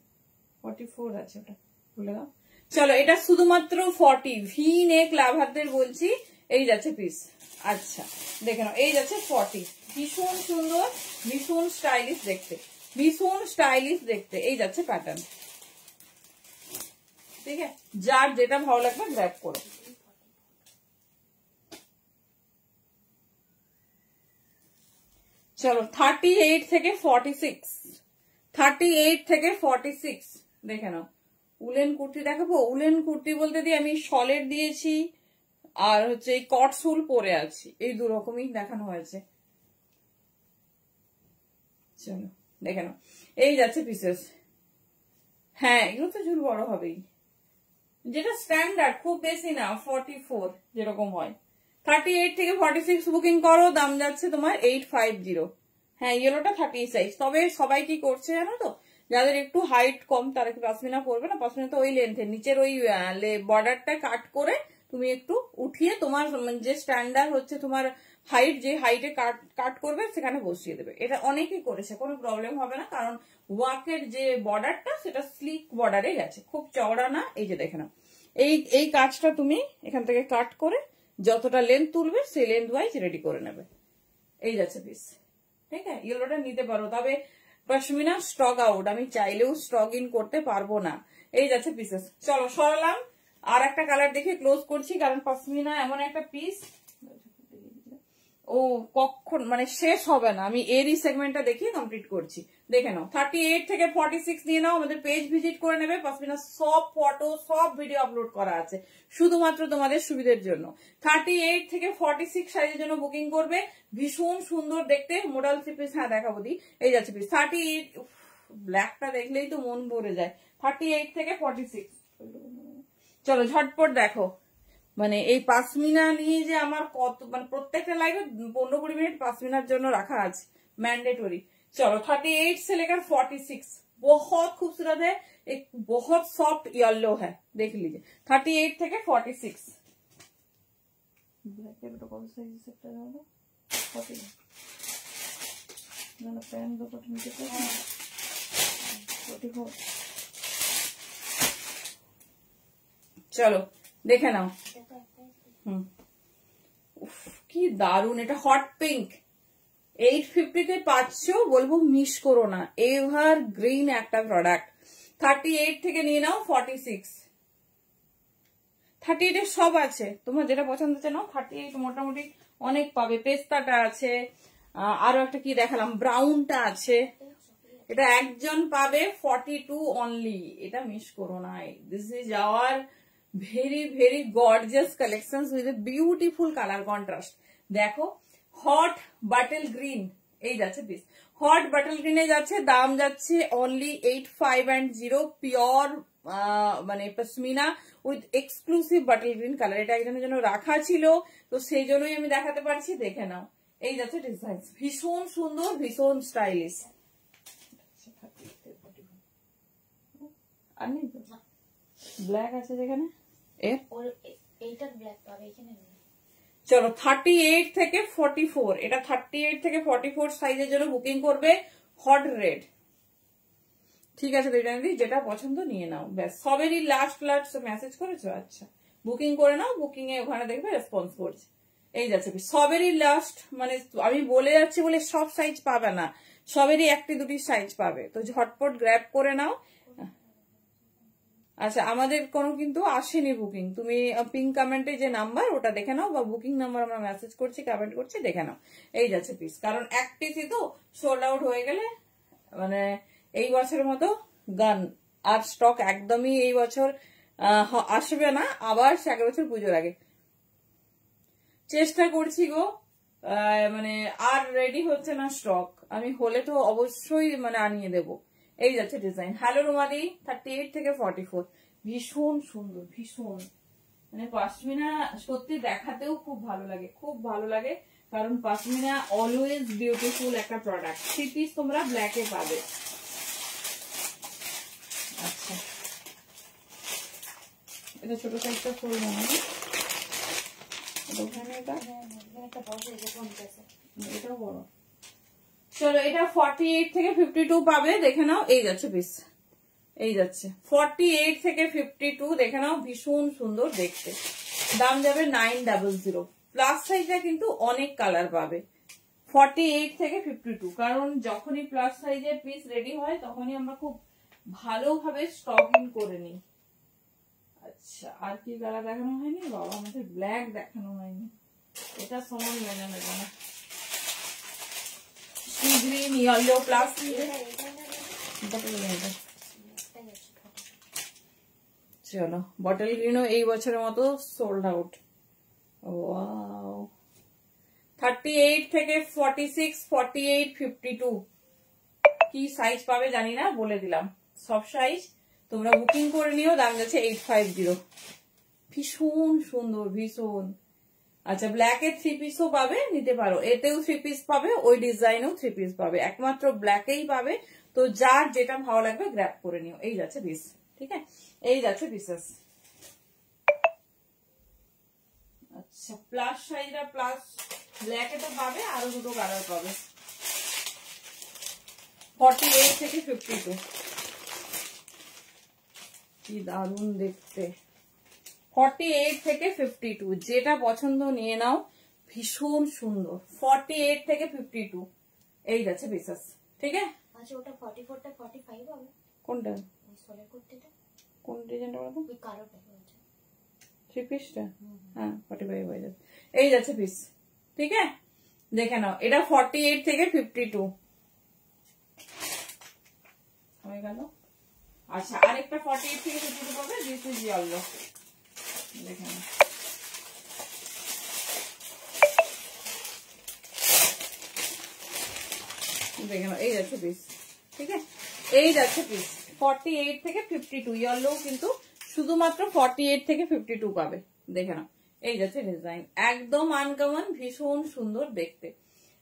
44 আছে ওটা, ভুলে দাও। চলো, এটা শুধুমাত্র 40, ভি নেক লাভারদের বলছি। এই যাচ্ছে পিস। আচ্ছা দেখে নাও, এই যাচ্ছে 40, ভীষণ সুন্দর, ভীষণ স্টাইলিশ দেখতে, ভীষণ স্টাইলিশ দেখতে। এই যাচ্ছে প্যাটার্ন। ঠিক আছে, যার যেটা ভালো লাগবে গ্র্যাব করো। চলো, 38 থেকে 46, 38 থেকে 46 দেখে নাও। উলেন কুর্তি দেখাবো, উলেন কুর্তি বলতে দিয়ে আমি শলের দিয়েছি, আর হচ্ছে এই কট সুল পরে আছি, এই দু রকমই দেখানো হয়েছে। চলো দেখে নাও, এই যাচ্ছে পিসেস। হ্যাঁ এগুলো তো ঝুল বড় হবেই, যেটা স্ট্যান্ডার্ড, খুব বেশি না, 44 যেরকম হয়। 38 থেকে 46 বুকিং করো, দাম যাচ্ছে তোমার 850। হ্যাঁ ইয়েলোটা 30 সাইজ। তবে সবাই কি করছে জানো তো, যাদের একটু হাইট কম তারা কি পশমিনা পরবে না, পশমিনা তো ওই লেন্থের নিচের ওই বর্ডারটা কাট করে তুমি একটু উঠিয়ে তোমার যে স্ট্যান্ডার্ড হচ্ছে তোমার হাইট, যে হাইটে কাট করবে সেখানে বসিয়ে দেবে। এটা অনেকেই করেছে, কোনো প্রবলেম হবে না, কারণ ওয়াকের যে বর্ডারটা সেটা স্লিক বর্ডারে গেছে, খুব চওড়া না। এই যে দেখে নাও, এই কাজটা তুমি এখান থেকে কাট করে যতটা লেন্থ তুলবে সেই লেন্থ ওয়াইজ রেডি করে নেবে। এই যাচ্ছে পিস, ঠিক আছে। ইয়েলোটা নিতে পারো, তবে পশমিনা স্টক আউট, আমি চাইলেও স্টক ইন করতে পারবো না। এই যাচ্ছে পিসেস। চলো সরালাম, আর একটা কালার দেখে ক্লোজ করছি, কারণ পশমিনা এমন একটা পিস ও কখন মানে শেষ হবে না। আমি এরই সেগমেন্টটা দেখিয়ে কমপ্লিট করছি, দেখে নাও। 38 থেকে 46 নিয়ে নাও, আমাদের পেজ ভিজিট করে নেবে। পশমিনা সব ফটো সব ভিডিও আপলোড করা আছে শুধুমাত্র তোমাদের সুবিধার জন্য। 38 থেকে 46 সাইজের জন্য বুকিং করবে, ভীষণ সুন্দর দেখতে মোডাল থ্রি পিস। হ্যাঁ দেখাবো দি, এই যাচ্ছে পিস 38। ব্ল্যাকটা দেখলেই তো মন ভরে যায়। 38 থেকে 46, চলো ঝটপট দেখো। মানে এই পাশমিনা নিয়ে যে আমার কত, মানে প্রত্যেকটা লাইভে 15-20 মিনিট পাশমিনার জন্য রাখা আছে, मैंडेटरी। चलो 38 से लेकर 46 बहुत खूबसूरत है, एक बहुत सॉफ्ट येलो है, देख लीजिए 38 থেকে 46। ब्लैक है बेटा, कौन सा साइज सकता है ना 40 ना पैन दो बटन के साथ 44। चलो দেখে নাও। কি দারুন, এটা হট পিঙ্ক 850 তে পাচ্ছ, বলবো মিস করো না, এভার গ্রিন একটা প্রোডাক্ট। 38 থেকে নিয়ে নাও 46। 38 এর সব আছে, তোমার যেটা পছন্দ হচ্ছে নাও। 38 মোটামুটি অনেক পাবে। পেস্তাটা আছে, আরো একটা কি দেখালাম, ব্রাউনটা আছে, এটা একজন পাবে 42 অনলি, এটা মিস করো না। This is our very very gorgeous collections with a beautiful colour contrast. দেখো হট বাটল গ্রিন, এই যাচ্ছে পিস হট বাটল গ্রিনে যাচ্ছে, দাম যাচ্ছে অনলি 8510। পিওর মানে pashmina with exclusive bottle green colour. এটা একজনের জন্য রাখা ছিল, তো সেই জন্যই আমি দেখাতে পারছি, দেখে নাও। এই যাচ্ছে ডিজাইন, ভীষণ সুন্দর, ভীষণ স্টাইলিশ। আর নেই ব্ল্যাক আছে যেখানে, এইটার ব্ল্যাক পাবে এখানে। চলো 38 থেকে 44, এটা 38 থেকে 44 সাইজের জন্য বুকিং করবে, হট রেড। ঠিক আছে দিদি, যেটা পছন্দ নিয়ে নাও, ব্যাস। সবেরই লাস্ট মেসেজ করেছো, আচ্ছা বুকিং করে নাও, বুকিং এ ওখানে দেখবে রেসপন্স করছে। এই যাচ্ছে সবেরই লাস্ট, মানে আমি বলে যাচ্ছি বলে সব সাইজ পাবে না, সবেরই একটি দুটি সাইজ পাবে, তো ঝটপট গ্র্যাব করে নাও। আচ্ছা আমাদের কোনো কিন্তু আসেনি বুকিং, তুমি পিঙ্ক কমেন্টে যে নাম্বার ওটা দেখে নাও, বা বুকিং নাম্বার আমরা মেসেজ করছি কমেন্ট করছি, দেখে নাও। এই যাচ্ছে পিস, কারণ এক পিসই তো সোল্ড আউট হয়ে গেলে মানে এই বছরের মতো গান আর স্টক একদমই এই বছর আসবে না, আবার আগের বছর পুজোর আগে। চেষ্টা করছি গো, মানে আর রেডি হচ্ছে না স্টক, আমি হলে তো অবশ্যই মানে আনিয়ে দেবো। এই যাচ্ছে ডিজাইন। হ্যালো রুমাদি, 38 থেকে 44, ভীষণ সুন্দর, ভীষণ মানে পশমিনা সত্যি দেখাতেও খুব ভালো লাগে, খুব ভালো লাগে, কারণ পশমিনা অলওয়েজ বিউটিফুল একটা প্রোডাক্ট। 3 পিস তোমরা ব্ল্যাকে পাবে। আচ্ছা এটা ছোট সাইজটা ফুল না, এটাও বড়। চলো এটা 48 থেকে 52 পাবে, দেখে নাও। এই যাচ্ছে পিস, এই যাচ্ছে 48 থেকে 52, দেখে নাও, ভীষণ সুন্দর দেখতে, দাম যাবে 900। প্লাস সাইজটা কিন্তু অনেক কালার পাবে 48 থেকে 52, কারণ যখনই প্লাস সাইজের পিস রেডি হয় তখনই আমরা খুব ভালোভাবে স্টক ইন করে নিই। আচ্ছা আর কি কালার দেখানো হয়নি বাবা, আমাদের ব্ল্যাক দেখানো হয়নি, এটা সময় মেনে নেবে না। গ্রিন ইয়েলো প্লাস, চলো বটল গ্রিনও এই বছরের মতো সোল্ড আউট। ওয়াও 38 থেকে 46, 48, 52 কি সাইজ পাবে জানি না, বলে দিলাম সব সাইজ তোমরা বুকিং করে নিও। দাম যাচ্ছে 850। ভীষণ সুন্দর, ভীষণ। আচ্ছা, ব্ল্যাক এর 3 পিসও পাবে, নিতে পারো। এতেও 3 পিস পাবে, ওই ডিজাইনেও 3 পিস পাবে, একমাত্র ব্ল্যাকেই পাবে। তো যার যেটা ভালো লাগবে গ্র্যাব করে নিও। এই যাচ্ছে পিস, ঠিক আছে, এই যাচ্ছে পিসেস। আচ্ছা, প্লাস সাইজটা প্লাস ব্ল্যাকে তো পাবে, আরো দুটো কালার পাবে। 48 থেকে 52 কি দারুণ দেখতে। 48 থেকে 52 যেটা পছন্দ নিয়ে নাও, ভীষণ সুন্দর। 48 থেকে 52 এই যাচ্ছে পিসেস, ঠিক আছে। আচ্ছা, ওটা 44টা 45 হবে কোনটা? ওই সোলের কুর্তিটা, কোন ডিজাইনটা বলো? ওই কালোটা বলছে 3 পিসটা, হ্যাঁ 45 হয়ে যাচ্ছে। এই যাচ্ছে পিস, ঠিক আছে, দেখে নাও। এটা 48 থেকে 52 হয়ে গেল। আচ্ছা, আরেকটা 48 থেকে 52 পাবে, দিস ইজ ইয়েলো। দেখে নাও, দেখে নাও, এই যাচ্ছে পিস, ঠিক আছে, এই যাচ্ছে পিস। 48 থেকে 52 ইয়েলো, কিন্তু শুধুমাত্র 48 থেকে 52 পাবে। দেখে নাও, এই যাচ্ছে ডিজাইন, একদম আনকমন, ভীষণ সুন্দর দেখতে।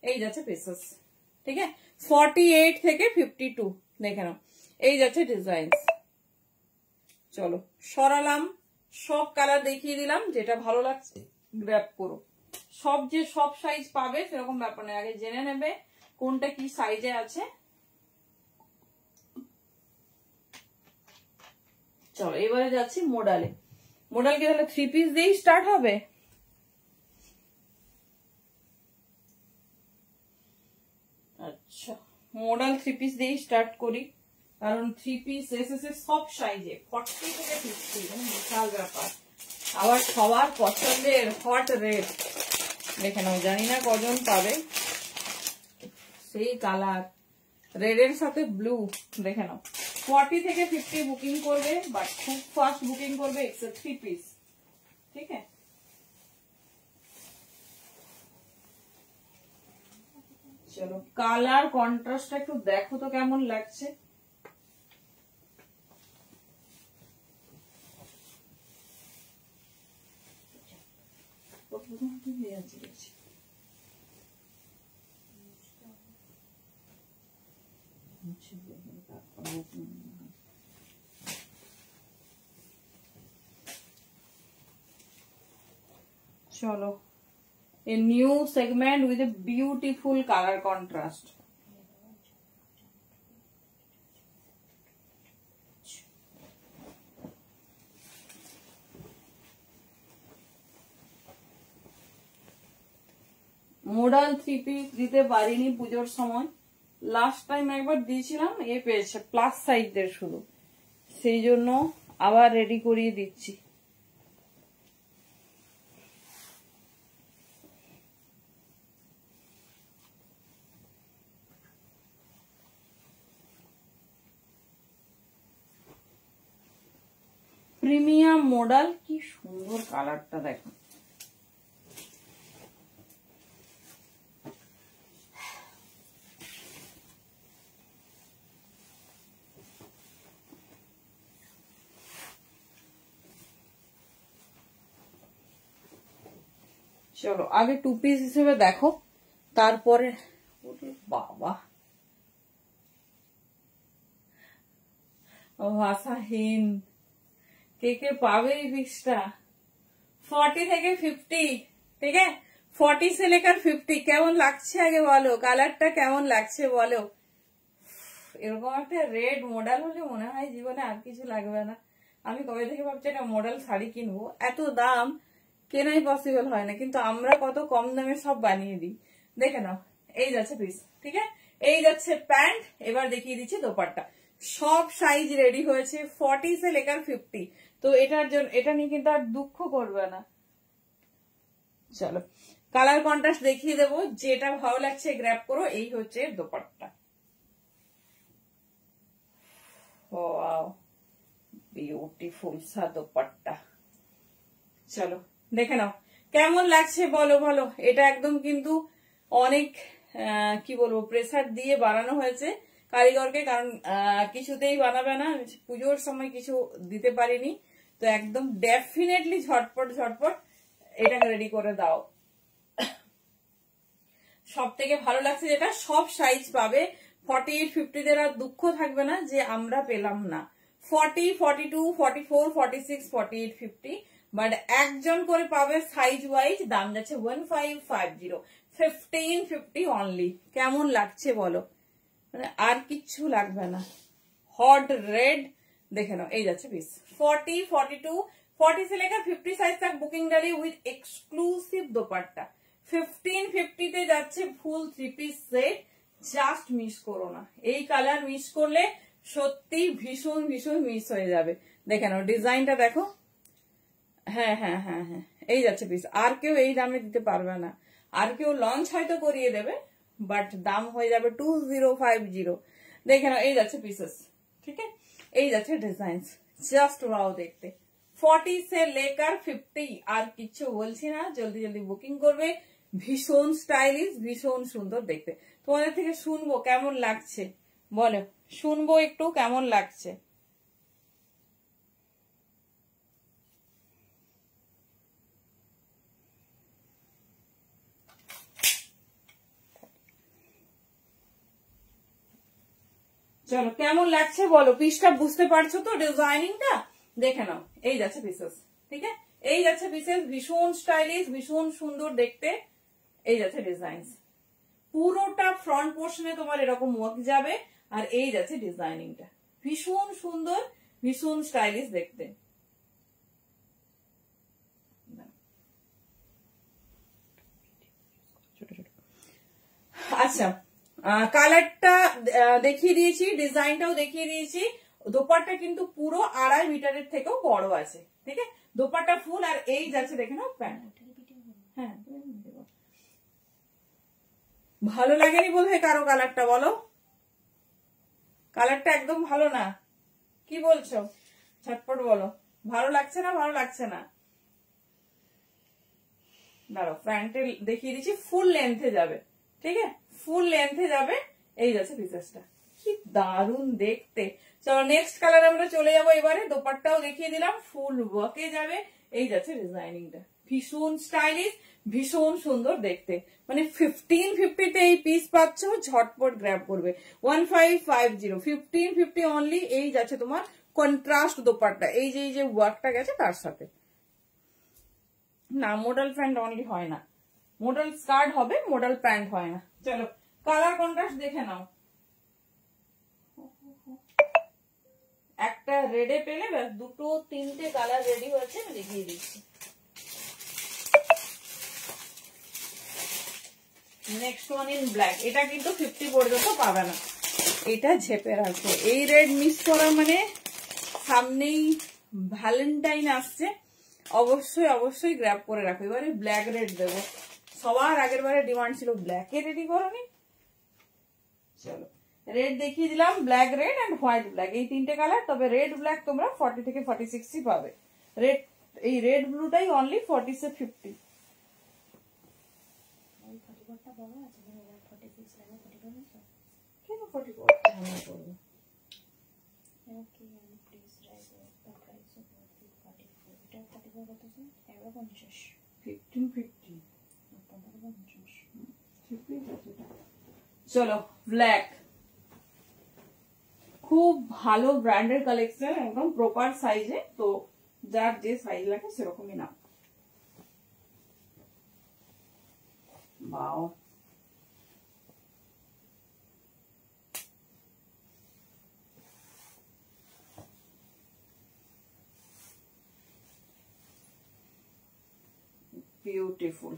এই যাচ্ছে পিসেস, ঠিক আছে, 48 থেকে 52 দেখে নাও, এই যাচ্ছে ডিজাইন। চলো সরালাম, সব কালার দেখিয়ে দিলাম, যেটা ভালো লাগছে গ্র্যাব করো। সব যে সব সাইজ পাবে সেরকম ব্যাপার নেই, আগে জেনে নেবে কোনটা কি সাইজে আছে। চলো এবারে যাচ্ছি মোডালে। মোডাল কি তাহলে 3 পিস দিয়েই স্টার্ট হবে? আচ্ছা, মোডাল 3 পিস দিয়েই স্টার্ট করি, কারণ 3 পিস এসেছে সব সাইজে, 40 থেকে 50, মানে বিশাল ব্যাপার। আবার সবার পছন্দের হট রেড, দেখে নাও, জানি না কজন পাবে। সেই কালার রেড এর সাথে ব্লু, দেখে নাও। 40 থেকে 50 বুকিং করবে, বাট খুব ফাস্ট বুকিং করবে, এক্সেপ্ট 3 পিস, ঠিক আছে। চলো কালার কন্ট্রাস্টটা একটু দেখো তো কেমন লাগছে। চলো, a new segment with a beautiful color contrast. Modal 3 piece দিতে পারিনি পুজোর সময়, লাস্ট টাইম একবার দিয়েছিলাম, এ পেয়েছে প্লাস সাইজের শুধু, সেই জন্য আবার রেডি করিয়ে দিচ্ছি। প্রিমিয়াম মোডাল, কি সুন্দর কালারটা দেখো। চলো আগে 2 পিস হিসেবে দেখো, তারপরে বাবা ভাষাহীন, কে কে পাবে এই পিসটা। 40 থেকে 50, ঠিক আছে, 40 से लेकर 50 কেমন লাগছে আগে বলো, কালারটা কেমন লাগছে বলো। এরকম একটা রেড মডেল হলে মনে হয় জীবনে আর কিছু লাগবে না। আমি কবে থেকে ভাবছি একটা মডেল শাড়ি কিনবো, এত দাম, কেনাই পসিবল হয় না, কিন্তু আমরা কত কম দামে সব বানিয়ে দিই। দেখে নাও, এই যাচ্ছে পিস, ঠিক আছে, এই যাচ্ছে প্যান্ট। এবার দেখিয়ে দিচ্ছি দোপাট্টা। সব সাইজ রেডি হয়েছে, 40 से लेकर 50, তো এটার জন্য এটা নিয়ে কিন্তু আর দুঃখ করবে না। চলো কালার কন্ট্রাস্ট দেখিয়ে দেবো, যেটা ভালো লাগছে গ্র্যাব করো। এই হচ্ছে দোপাট্টা, ওয়াও বিউটিফুল সা দোপাট্টা। চলো দেখে নাও, কেমন লাগছে বলো বলো। এটা একদম কিন্তু অনেক কি বলবো প্রেসার দিয়ে বানানো হয়েছে কারিগরকে, কারণ কিছুতেই বানাবে না, পুজোর সময় কিছু দিতে পারিনি, তো একদম ডেফিনেটলি ঝটপট ঝটপট এটাকে রেডি করে দাও। সব থেকে ভালো লাগছে যেটা সব সাইজ পাবে, 48, 50 দের আর দুঃখ থাকবে না যে আমরা পেলাম না। 40, 42, 44, 46, 48, 50, বাট একজন করে পাবে সাইজ ওয়াইজ। দাম যাচ্ছে 1550, 1550 অনলি। কেমন লাগছে বলো, মানে আর কিচ্ছু লাগবে না। হট রেড দেখে নাও, এই যাচ্ছে পিস 40, 42, 40 से लेकर 50 साइज तक बुकिंग डाली विद एक्सक्लूसिव दोपट्टा। 1550 তে যাচ্ছে ফুল 3 পিস সেট। জাস্ট মিস করো না, এই কালার মিস করলে সত্যি ভীষণ ভীষণ মিস হয়ে যাবে। দেখে নাও ডিজাইনটা দেখো। হ্যাঁ হ্যাঁ হ্যাঁ হ্যাঁ, এই যাচ্ছে পিস। আর কেউ এই দামে দিতে পারবে না, আর কেউ লঞ্চ হয়তো করিয়ে দেবে, বাট দাম হয়ে যাবে 2050। দেখে নাও, এই যাচ্ছে পিসেস, ঠিক আছে, এই যাচ্ছে ডিজাইন। জাস্ট ওয়াও দেখতে। 40 से लेकर 50, আর কিছু বলছি না, জলদি জলদি বুকিং করবে। ভীষণ স্টাইলিশ, ভীষণ সুন্দর দেখতে। তোমাদের থেকে শুনবো কেমন লাগছে বলো, শুনবো একটু কেমন লাগছে। চলো কেমন লাগছে বলো, পিসটা বুঝতে পারছো তো, ডিজাইনিংটা দেখে নাও। এই যাচ্ছে পিসেস, ঠিক আছে, এই যাচ্ছে পিসেস, ভীষণ স্টাইলিশ, ভীষণ সুন্দর দেখতে। এই যাচ্ছে ডিজাইন, পুরোটা ফ্রন্ট পোর্শনে তোমার এরকম ওয়ার্ক যাবে, আর এই যাচ্ছে ডিজাইনিংটা, ভীষণ সুন্দর, ভীষণ স্টাইলিশ দেখতে। আচ্ছা, কালারটা দেখিয়ে দিয়েছি, ডিজাইনটাও দেখিয়ে দিয়েছি। দোপাট্টা কিন্তু পুরো 2.5 মিটারের থেকেও বড় আছে, ঠিক আছে, দোপাট্টা ফুল। আর এই যাচ্ছে দেখে নাও প্যান্ট। হ্যাঁ, ভালো লাগেনি বোধহয় কারো কালারটা, বলো কালারটা একদম ভালো না, কি বলছো, ঝটপট বলো, ভালো লাগছে না, ভালো লাগছে না। দাঁড়াও, প্যান্টে দেখিয়ে দিচ্ছি, ফুল লেন্থে যাবে, ঠিক আছে, ফুল লেন্থে যাবে। এই যাচ্ছে পিসেসটা, কি দারুণ দেখতে। চলো নেক্সট কালার আমরা চলে যাবো এবারে। দোপাট্টাও দেখিয়ে দিলাম, ফুল ওয়ার্কে যাবে। এই যাচ্ছে ডিজাইনিংটা, ভীষণ স্টাইলিশ, ভীষণ সুন্দর দেখতে। মানে 1550 তে এই পিস পাচ্ছ, ঝটপট গ্র্যাব করবে। 1550, 1550 অনলি। এই যাচ্ছে তোমার কন্ট্রাস্ট দোপাট্টা, এই যে ওয়ার্কটা গেছে তার সাথে। না, মডেল প্যান্ট অনলি হয় না, মডেল স্কার্ট হবে, মডেল প্যান্ট হয় না। চলো কালার কন্ট্রাস্ট দেখে নাও। একটা রেডে পেলে ব্যাস, দুটো তিনটে কালার রেডি হয়েছে, আমি দেখিয়ে দিচ্ছি। নেক্সট ওয়ান ইন ব্ল্যাক, এটা কিন্তু 50 পর্যন্ত পাবে না, এটা ঝেপের আছে। এই রেড মিস করা মানে, সামনেই ভ্যালেন্টাইন আসছে, অবশ্যই অবশ্যই গ্র্যাব করে রাখো। এবারে ব্ল্যাক রেড দেবো, সবার আগের বারে ডিমান্ড ছিল ব্ল্যাকে, রেডি করোনি। চলো রেড দেখিয়ে দিলাম, black red and white black, এই তিনটে কালার। তবে রেড ব্ল্যাক তোমরা 40 থেকে 46 পাবে। রেড, এই রেড ব্লুটাই অনলি 40 से 50। কেন 44 ঝামেলা করবো? 1550। চলো ব্ল্যাক, খুব ভালো ব্র্যান্ডের কালেকশন, একদম প্রপার সাইজে, তো যার যে সাইজ লাগে সেরকমই নাও। বাও, বিউটিফুল।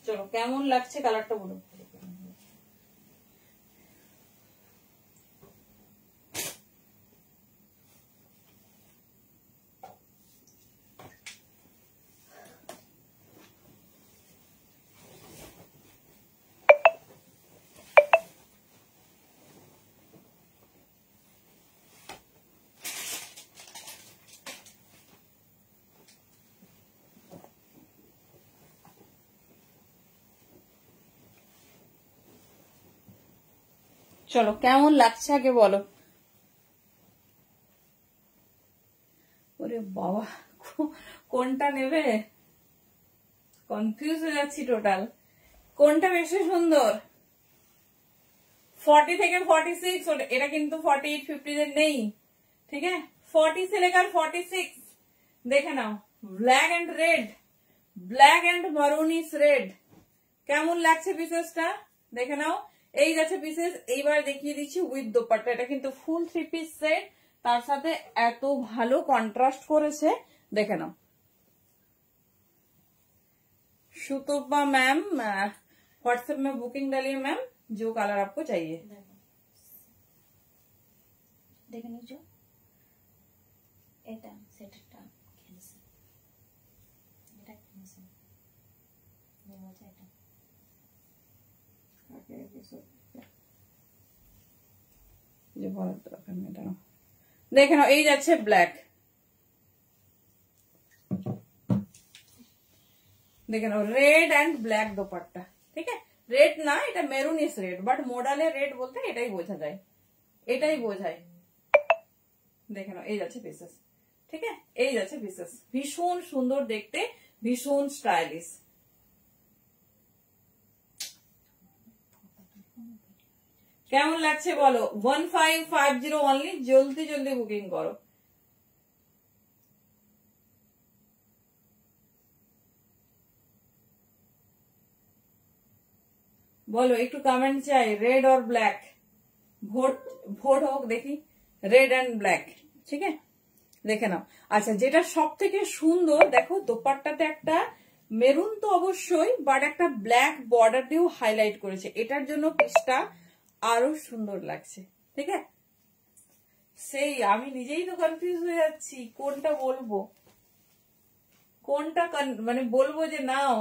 চলো কেমন লাগছে কালারটা বলুন। চলো কেমন লাগছে আগে বলো। ওরে বাবা, কোনটা নেবে কনফিউজ হয়ে যাচ্ছি টোটাল। কোনটা বেশি সুন্দর? 40 থেকে 46, এটা কিন্তু 48 50 এর নেই, ঠিক আছে। 40 से लेकर 46 দেখে নাও। Black and red, black and maroonish red, কেমন লাগছে পিসেসটা দেখে নাও। এই যাচ্ছে পিসেস। এইবার দেখিয়ে দিচ্ছি উইথ দোপাট্টা। এটা কিন্তু ফুল 3 পিস সেট, তার সাথে এত ভালো কন্ট্রাস্ট করেছে দেখে নাও। सुतोपा मैम व्हाट्सएप में बुकिंग डालिए मैम, जो कलर आपको चाहिए। দেখে নিচ্ছো এটা সেটটা ক্যান্সেল, এটা ক্যান্সেল নেওয়া যায়। এটা দেখে নাও। এই যাচ্ছে ব্ল্যাক, দেখে নাও রেড এন্ড ব্ল্যাক দোপাট্টা, ঠিক আছে। রেড না, এটা মেরুনিস রেড, বাট মডালে রেড বলতে এটাই বোঝা যায়, এটাই বোঝায়। দেখে নাও এই যাচ্ছে পিসেস, ঠিক আছে। এই যাচ্ছে পিসেস, ভীষণ সুন্দর দেখতে, ভীষণ স্টাইলিশ। কেমন লাগছে বলো? 1550 অনলি, জলদি জলদি বুকিং করো। বলো একটু কমেন্ট চাই, রেড और ব্ল্যাক। ভোট ভোট হোক দেখি, রেড এন্ড ব্ল্যাক, ঠিক আছে। দেখে নাও। আচ্ছা, যেটা সব থেকে সুন্দর দেখো, দোপাট্টাতে একটা মেরুন তো অবশ্যই, বাট একটা ব্ল্যাক বর্ডার দিয়েও হাইলাইট করেছে, এটার জন্য পিসটা আরো সুন্দর লাগছে, ঠিক আছে। সেই আমি নিজেই তো কনফিউজ হয়ে যাচ্ছি কোনটা বলবো, কোনটা মানে বলবো যে নাও।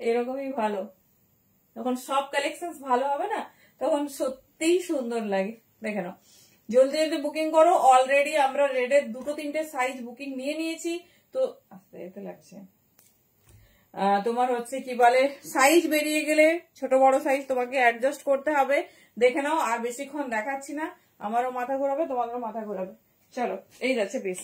এরকমই ভালো, যখন সব কালেকশন ভালো হবে না তখন সত্যিই সুন্দর লাগে। দেখে নাও, জলদি জলদি বুকিং করো। অলরেডি আমরা রেডের 2-3টে সাইজ বুকিং নিয়ে নিয়েছি, তো আস্তে এতে লাগছে। তোমার হচ্ছে কি বলে, সাইজ বেরিয়ে গেলে ছোট বড় সাইজ তোমাকে অ্যাডজাস্ট করতে হবে। দেখে নাও, আর বেশিক্ষণ দেখাচ্ছি না, আমারও মাথা ঘোরাবে, তোমাদেরও মাথা ঘোরাবে। চলো এই যাচ্ছে পিস।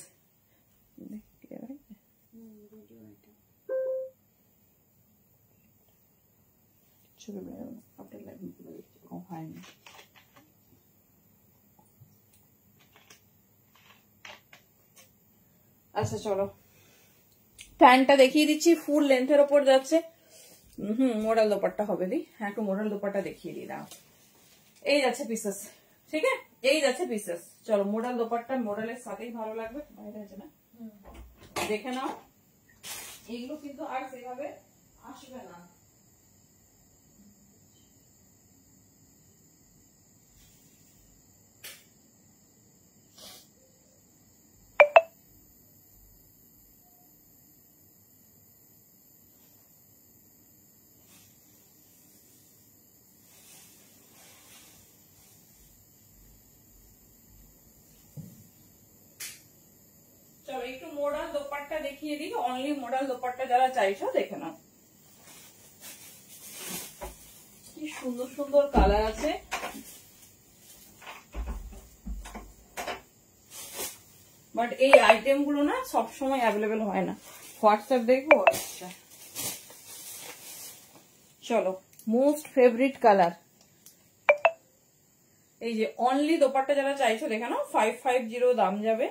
আচ্ছা চলো, প্যান্টটা দেখিয়ে দিচ্ছি, ফুল লেন্থের ওপর যাচ্ছে। মোডাল দোপাট্টা হবে দি, হ্যাঁ একটু মোডাল দোপাট্টা দেখিয়ে দিই না। এই যাচ্ছে পিসেস, ঠিক আছে। এই যাচ্ছে পিসেস। চলো মোডাল দোপাট্টা মোডালের সাথেই ভালো লাগবে, বাইরে আছে না, দেখে নাও। এগুলো কিন্তু আর সেভাবে আসবে না। চলো একটু মোডাল দোপাট্টা দেখিয়ে দিই, অনলি মোডাল দোপাট্টা যারা চাইছো দেখে নাও। কি সুন্দর সুন্দর কালার আছে, বাট এই আইটেম গুলো না সবসময় অ্যাভেলেবেল হয় না। হোয়াটসঅ্যাপ দেখবো, আচ্ছা চলো, মোস্ট ফেভারিট কালার। এই যে অনলি দোপাট্টা যারা চাইছো দেখে নাও, 550 দাম যাবে।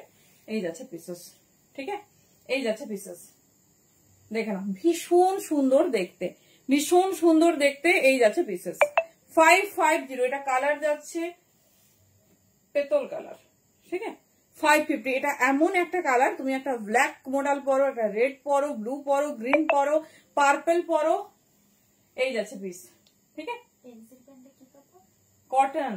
এই যাচ্ছে পিসেস, ঠিক আছে। এই যাচ্ছে পিসেস, দেখে নাও, ভীষণ সুন্দর দেখতে, ভীষণ সুন্দর দেখতে। এই যাচ্ছে পিসেস 550। এটা কালার যাচ্ছে পেতল কালার, ঠিক আছে। 550, এটা এমন একটা কালার, তুমি একটা ব্ল্যাক মডেল পরো, একটা রেড পরো, ব্লু পরো, গ্রিন পরো, পার্পল পরো। এই যাচ্ছে পিস, ঠিক আছে। কটন,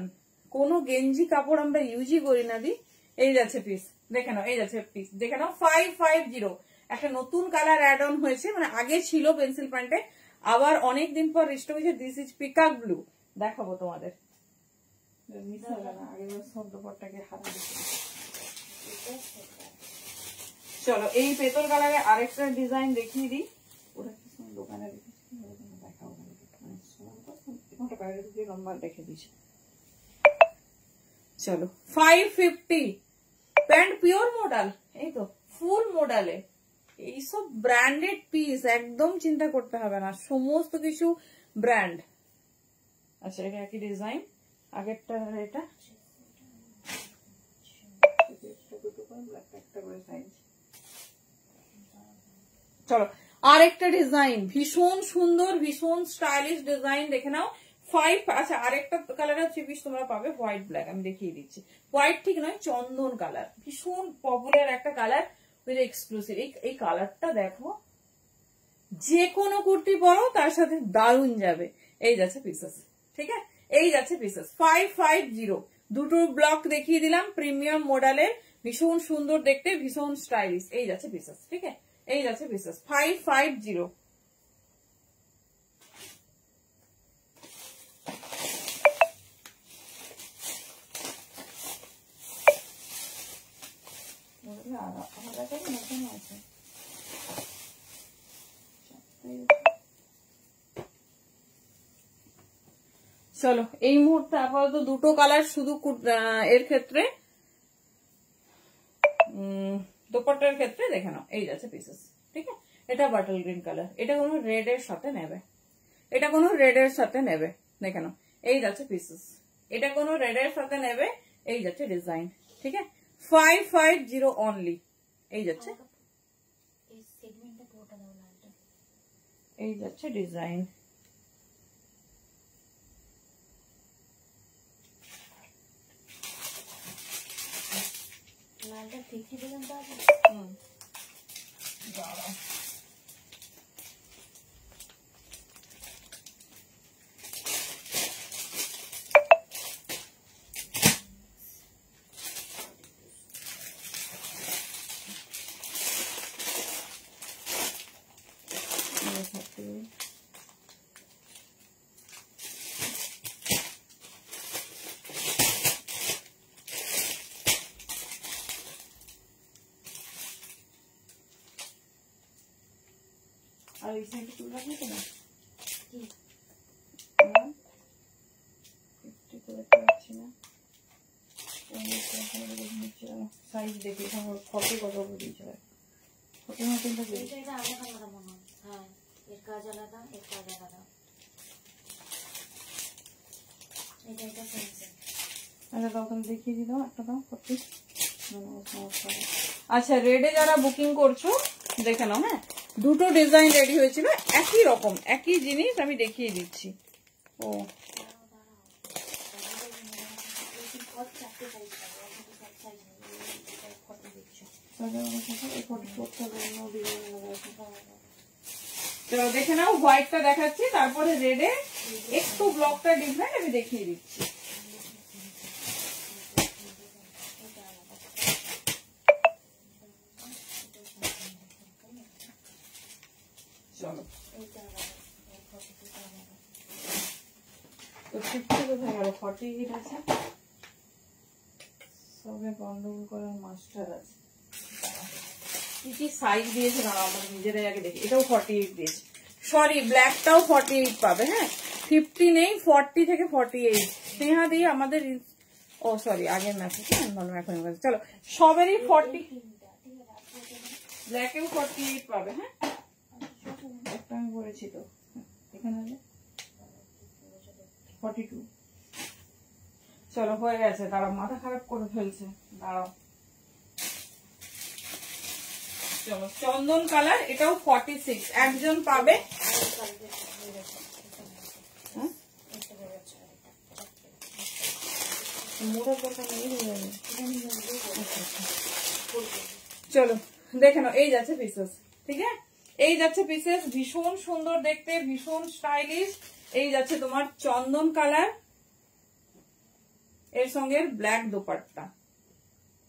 কোনো গেঞ্জি কাপড় আমরা ইউজই করি না দি। এই যাচ্ছে পিস, দেখে নাও। এই যাচ্ছে পিস, দেখে নাও 550। একটা নতুন কালার অ্যাড অন হয়েছে, মানে আগে ছিল পেন্সিল প্যান্টে, আবার অনেকদিন পর রিস্টোর হয়েছে। দিস ইজ পিকক ব্লু, দেখাবো তোমাদের। চলো এই পেতল কালারে আরেকটা ডিজাইন দেখিয়ে দিই। ওরা কি দোকানে দেখাবো, বাইরে থেকে লম্বা রেখে দিয়েছে। চলো 550 প্যান্ট পিওর মডেল, এই তো ফুল মডেলে এইসব ব্র্যান্ডেড পিস, একদম চিন্তা করতে হবে না, সমস্ত কিছু ব্র্যান্ড। আচ্ছা এটা একই ডিজাইন, আগেরটা এটা চলো আর একটা ডিজাইন, ভীষণ সুন্দর ভীষণ স্টাইলিশ ডিজাইন, দেখে নাও। 5, আচ্ছা আরেকটা কালারের 3 পিস তোমরা পাবে হোয়াইট ব্ল্যাক, আমি দেখিয়ে দিচ্ছি। হোয়াইট ঠিক নয়, চন্দন কালার, ভীষণ পপুলার একটা কালার, উইথ এক্সক্লুসিভ। এই কালারটা দেখো, যে কোনো কুর্তি পরো তার সাথে দারুন যাবে। এই যাচ্ছে পিসেস, ঠিক আছে, এই যাচ্ছে পিসেস 550। দুটো ব্লক দেখিয়ে দিলাম, প্রিমিয়াম মডেলের, ভীষণ সুন্দর দেখতে, ভীষণ স্টাইলিশ। এই যাচ্ছে পিসেস, ঠিক আছে, এই যাচ্ছে পিসেস 550। চলো এই মুহূর্তে আপাতত দুটো কালার শুধু এর ক্ষেত্রে, দোপাট্টার ক্ষেত্রে দেখে নাও। এই যাচ্ছে পিসেস, ঠিক আছে, এটা বাটল গ্রিন কালার, এটা কোনো রেড এর সাথে নেবে, এটা কোনো রেড এর সাথে নেবে, দেখে নাও। এই যাচ্ছে পিসেস, এটা কোনো রেড এর সাথে নেবে। এই যাচ্ছে ডিজাইন, ঠিক আছে, 550 অনলি। এই যাচ্ছে, এই যাচ্ছে ডিজাইন। লালটা দেখিয়ে দিলাম তো আগে। দাঁড়াও, আর এই সাইডে তুলে রাখবি তো না, সাইজ দেখে ফটো কত দিয়েছে, ফটো মতনটা দিয়েছে। এটা আলাদা আলাদা মনে হয়, হ্যাঁ এর কাজ আলাদা, এর কাজ আলাদা। এটা সেন্সর। আচ্ছা দাও, তুমি দেখিয়ে দিও, একটা দাও ফটো। আচ্ছা রেডে যারা বুকিং করছো দেখে নাও, হ্যাঁ দুটো ডিজাইন রেডি হয়েছিল, একই রকম একই জিনিস, আমি দেখিয়ে দিচ্ছি। ও তো দেখে নাও, হোয়াইটটা দেখাচ্ছি, তারপরে রেডে একটু ব্লকটা ডিফারেন্ট, আমি দেখিয়ে দিচ্ছি। চলো তো 50 কোথায় গেল, 48 আছে, সবে গন্ডগোল করার মাস্টার আছে। কি কি সাইজ দিয়েছে না আমরা নিজেরাই আগে দেখি। এটাও 48 দিয়েছে, সরি ব্ল্যাকটাও 48 পাবে, হ্যাঁ 50 নেই, 40 থেকে 48 স্নেহা দিয়ে আমাদের, ও সরি আগের মেসেজ, এখন চলো সবেরই 40, ব্ল্যাকেও 48 পাবে, হ্যাঁ একটা আমি বলেছি তো, এখানে 42। চলো হয়ে গেছে, দাঁড়াও মাথা খারাপ করে ফেলছে, দাঁড়াও। চলো চন্দন কালার, এটাও 46 একজন পাবে। চলো দেখে নাও, এই যাচ্ছে পিসেস, ঠিক আছে, এই যাচ্ছে পিসেস, ভীষণ সুন্দর দেখতে, ভীষণ স্টাইলিশ। এই যাচ্ছে তোমার চন্দন কালার, এর সঙ্গে ব্ল্যাক দোপাট্টা।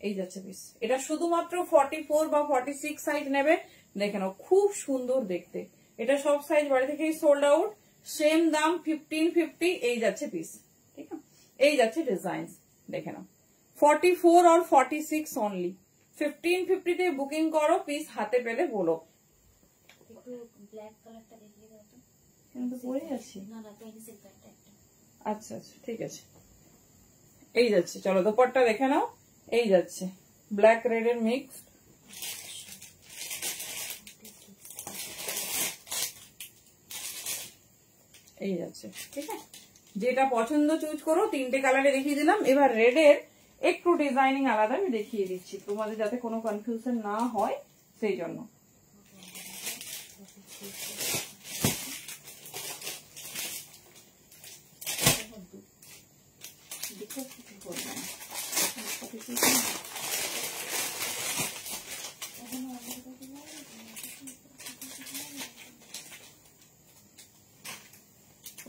এই যাচ্ছে পিস, এটা শুধুমাত্র 44 বা 46 সাইজ নেবে, দেখে নাও খুব সুন্দর দেখতে। এটা সব সাইজ বাড়ি থেকেই সোল্ড আউট, সেম দাম 1550। এই যাচ্ছে পিস, ঠিক আছে, এই যাচ্ছে ডিজাইন, দেখে নাও 44 আর 46 অনলি। 1550 তে বুকিং করো, পিস হাতে পেলে বলো। একটু ব্ল্যাক কালারটা দেখিয়ে দাও তো। কিন্তু পরে আছি না না, পেন্সিল কাটটা একটা আচ্ছা আচ্ছা ঠিক আছে, এই যাচ্ছে। চলো দোপাট্টা দেখে নাও, এই যাচ্ছে ব্ল্যাক রেড এর মিক্স। এই যাচ্ছে, ঠিক আছে। যেটা পছন্দ চুজ করো, 3টে কালারে দেখিয়ে দিলাম। এবার রেড এর একটু ডিজাইনিং আলাদা আমি দেখিয়ে দিচ্ছি তোমাদের, যাতে কোনো কনফিউশন না হয় সেই জন্য।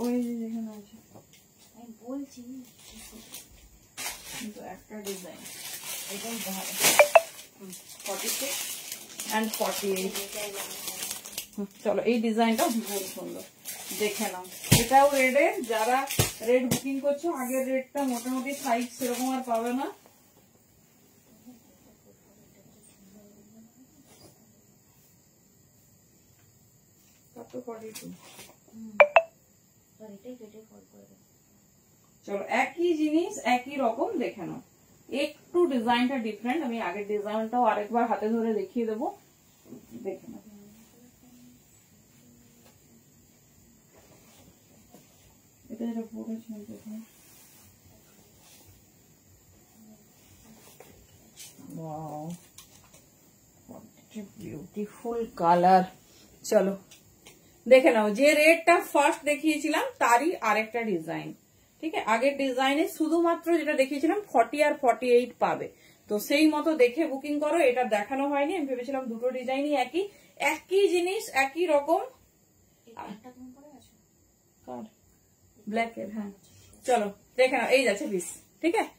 ওই যেখানে আছে আমি বলছি কিন্তু একটা ডিজাইন এটাই ভালো, 46 and 48। চলো এই ডিজাইনটাও ভীষণ সুন্দর, দেখে নাও। এটাও রেডের, যারা রেড বুকিং করছো আগের রেডটা মোটামুটি সাইজ সেরকম আর পাবে না। চলো একই জিনিস একই রকম দেখে নাও, একটু ডিজাইনটা ডিফারেন্ট। আমি আগের ডিজাইনটাও আরেকবার হাতে ধরে দেখিয়ে দেবো, দেখে নাও। এটা যেটা পড়েছিলাম প্রথমে, ওয়াও বিউটিফুল কালার। চলো দেখে নাও, যে রেডটা ফার্স্ট দেখিয়েছিলাম তারই আরেকটা ডিজাইন, ঠিক আছে। আগের ডিজাইনে শুধুমাত্র যেটা দেখিয়েছিলাম 40 আর 48 পাবে, তো সেই মতো দেখে বুকিং করো। এটা দেখানো হয়নি, আমি ভেবেছিলাম দুটো ডিজাইনই একই, একই জিনিস একই রকম। ব্ল্যাক এর, হ্যাঁ চলো দেখে নাও, এই যাচ্ছে পিস, ঠিক আছে।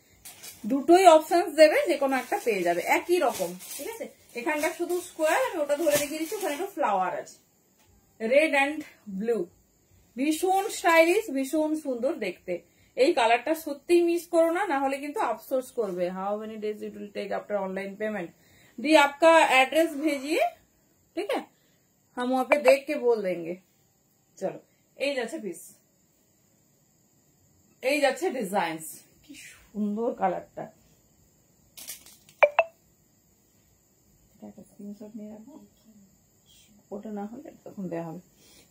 দুটোই অপশন দেবে, যে কোনো একটা পেয়ে যাবে একই রকম, ঠিক আছে। এখানটা শুধু স্কোয়ার, আমি ওটা ধরে দেখিয়ে দিচ্ছি, ওখানে একটু ফ্লাওয়ার আছে, রেড অ্যান্ড ব্লু, ভীষণ স্টাইলিশ, ভীষণ সুন্দর দেখতে। এই কালারটা সত্যিই মিস করো না, হলে কিন্তু আফসোস করবে। How many days it will take after online payment, दी आपका एड्रेस भेजिए, ठीक है, हम वहां पे देख के बोल देंगे। চলো এই যাচ্ছে পিস, এই যাচ্ছে ডিজাইনস, কি সুন্দর কালারটা। স্ক্রিনশট নিয়ে রাখো, ওটা না হলে তখন দেওয়া হবে।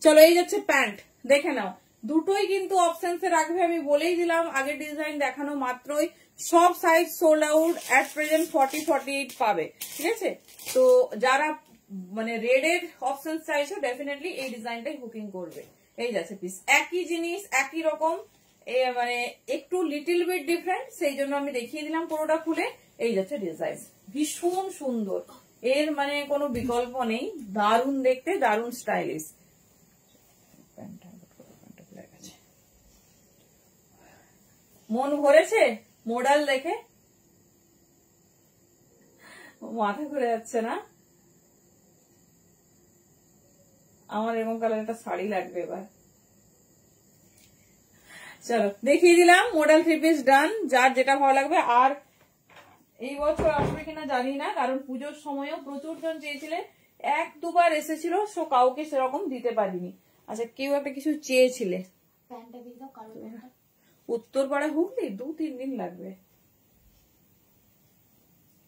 চলো এই যাচ্ছে প্যান্ট, দেখে নাও। দুটোই কিন্তু অপশনসে রাখবে, আমি বলেই দিলাম আগের ডিজাইন দেখানো মাত্রই সব size sold out, at present 40-48 পাবে, ঠিক আছে। তো যারা মানে রেড এর অপশন চাইছো ডেফিনেটলি এই ডিজাইনটাই বুকিং করবে। এই যাচ্ছে পিস, একই জিনিস একই রকম, মানে একটু লিটিল বিট ডিফারেন্ট, সেই জন্য আমি দেখিয়ে দিলাম পুরোটা খুলে। এই যাচ্ছে ডিজাইন, ভীষণ সুন্দর, এর মানে কোনো বিকল্প নেই, দারুণ দেখতে, দারুণ স্টাইলিশ। মন ভরেছে মডেল দেখে, মাথা ঘুরে যাচ্ছে না? আমার এরকম কালার একটা শাড়ি লাগবে এবার। চলো দেখিয়ে দিলাম, মডেল 3 পিস ডান, যার যেটা ভালো লাগবে। আর এই বছর আসবে কিনা জানি না, কারণ পুজোর সময়ও প্রচুর জন চেয়েছিলেন, 1-2বার এসেছিল, সো কাউকে সেরকম দিতে পারিনি। আচ্ছা কেউ একটা কিছু চেয়েছিলে, উত্তরপাড়া হুগলি, 2-3 দিন লাগবে।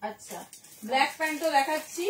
আচ্ছা ব্ল্যাক প্যান্টও দেখাচ্ছি,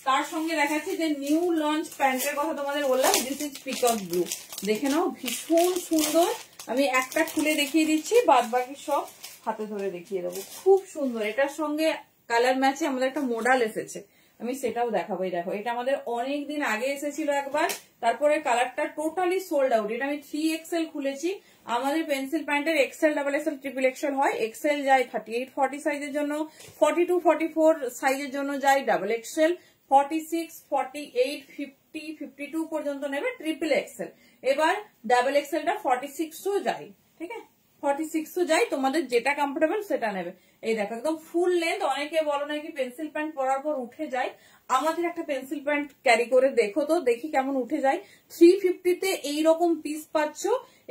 তার সঙ্গে দেখাচ্ছি যে নিউ লঞ্চ প্যান্টের কথা তোমাদের বললাম, দিস ইজ পিকক ব্লু, দেখে নাও ভীষণ সুন্দর। আমি একটা খুলে দেখিয়ে দিচ্ছি, বাদ বাকি সব হাতে ধরে দেখিয়ে দেবো, খুব সুন্দর। এটার সঙ্গে কালার ম্যাচে আমাদের একটা মডেল এসেছে, আমি সেটাও দেখাবোই। দেখো এটা আমাদের অনেক দিন আগে এসেছিল একবার, তারপরে কালারটা টোটালি সোল্ড আউট। এটা আমি 3XL খুলেছি, আমাদের পেন্সিল প্যান্টের XL, XXL, XXL হয়, XL যায় 38-40 সাইজের জন্য, 42-44 সাইজের জন্য যায় XXL, 46, 48, 50, 52 পর্যন্ত নেবে XXL। এবার XXLটা 46ও যায়, ঠিক আছে, 46ও যায়, তোমাদের যেটা কমফোর্টেবল সেটা নেবে। এই দেখো একদম ফুল লেন্থ। অনেকে বলো নাকি পেন্সিল প্যান্ট পরার পর উঠে যায়, আমাদের একটা পেন্সিল প্যান্ট ক্যারি করে দেখো তো, দেখি কেমন উঠে যায়। 350-তে এইরকম পিস পাচ্ছ,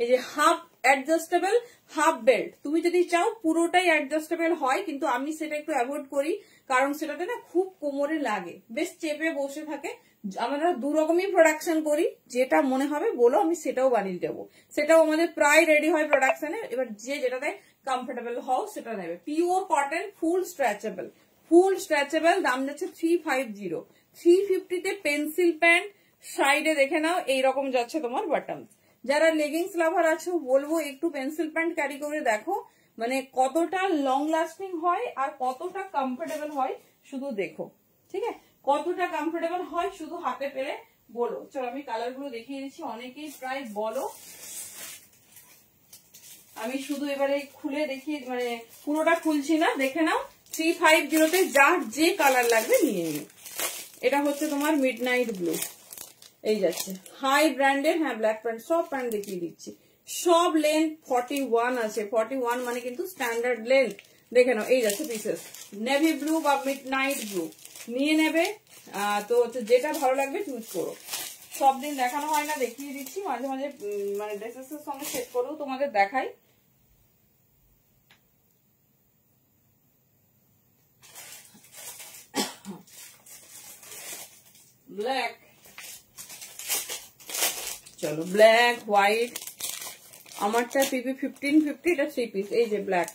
এই যে হাফ অ্যাডজাস্টেবল, হাফ বেল্ট। তুমি যদি চাও পুরোটাই অ্যাডজাস্টেবল হয়, কিন্তু আমি সেটা একটু অ্যাভয়েড করি, কারণ সেটাতে না খুব কোমরে লাগে, বেশ চেপে বসে থাকে, আমরা দু রকমই প্রোডাকশন করি, যেটা মনে হবে বলো আমি সেটাও বানিয়ে দেবো, সেটাও আমাদের প্রায় রেডি হয় প্রোডাকশনে। এবার যে যেটাতে কমফোর্টেবল হও সেটা নেবে। পিওর কটন, ফুল স্ট্রেচেবল, দাম যাচ্ছে 350। 350 তে পেন্সিল প্যান্ট, সাইডে দেখে নাও এইরকম যাচ্ছে তোমার বাটনস। যারা লেগিংস লাভার আছো বলবো একটু পেন্সিল প্যান্ট ক্যারি করে দেখো, মানে কতটা লং লাস্টিং হয় আর কতটা কমফোর্টেবল হয় শুধু দেখো, ঠিক আছে? কতটা কমফোর্টেবল হয় শুধু হাতে পেলে বলো। চলো আমি কালার গুলো দেখিয়ে দিচ্ছি, অনেকেই প্রায় বলো। আমি শুধু এবারে খুলে দেখিয়ে, মানে পুরোটা খুলছি না, দেখে নাও। 350 তে যার যে কালার লাগবে নিয়ে নিও। এটা হচ্ছে তোমার মিডনাইট ব্লু, এই যাচ্ছে হাই ব্র্যান্ডের। হ্যাঁ ব্ল্যাক প্যান্ট, সব প্যান্ট দেখিয়ে দিচ্ছি। সব লেন্থ 41 আছে, 41 মানে কিন্তু স্ট্যান্ডার্ড লেন্থ। দেখে নাও এই যাচ্ছে পিসেস, নেভি ব্লু বা মিডনাইট ব্লু নিয়ে নেবে। তো যেটা ভালো লাগবে চুজ করো। সব দিন দেখানো হয় না, দেখিয়ে দিচ্ছি মাঝে মাঝে, মানে ড্রেসেস এর সঙ্গে সেট করেও তোমাদের দেখাই। ব্ল্যাক, চলো ব্ল্যাক হোয়াইট, আমারটা পিপি 1550, এটা 3 পিস। এই যে ব্ল্যাক,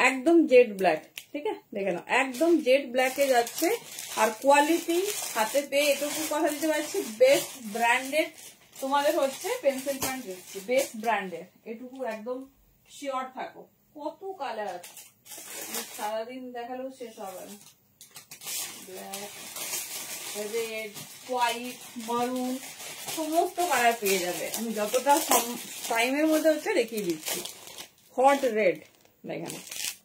একদম জেড ব্ল্যাক, ঠিক আছে? দেখে নাও একদম জেড ব্ল্যাকে যাচ্ছে। আর কোয়ালিটি হাতে পেয়ে এটুকু কথা দিতে পারছি, বেস্ট ব্র্যান্ডেড তোমাদের হচ্ছে পেন্সিল প্যান্ট দিচ্ছি, বেস্ট ব্র্যান্ডের, এটুকু একদম শিওর থাকো। কত কালার আছে, সারাদিন দেখালেও শেষ হবে না। ব্ল্যাক, রেড, হোয়াইট, মারুন, সমস্ত কালার পেয়ে যাবে। আমি যতটা টাইমের মধ্যে হচ্ছে দেখিয়ে দিচ্ছি। হট রেড, দেখেন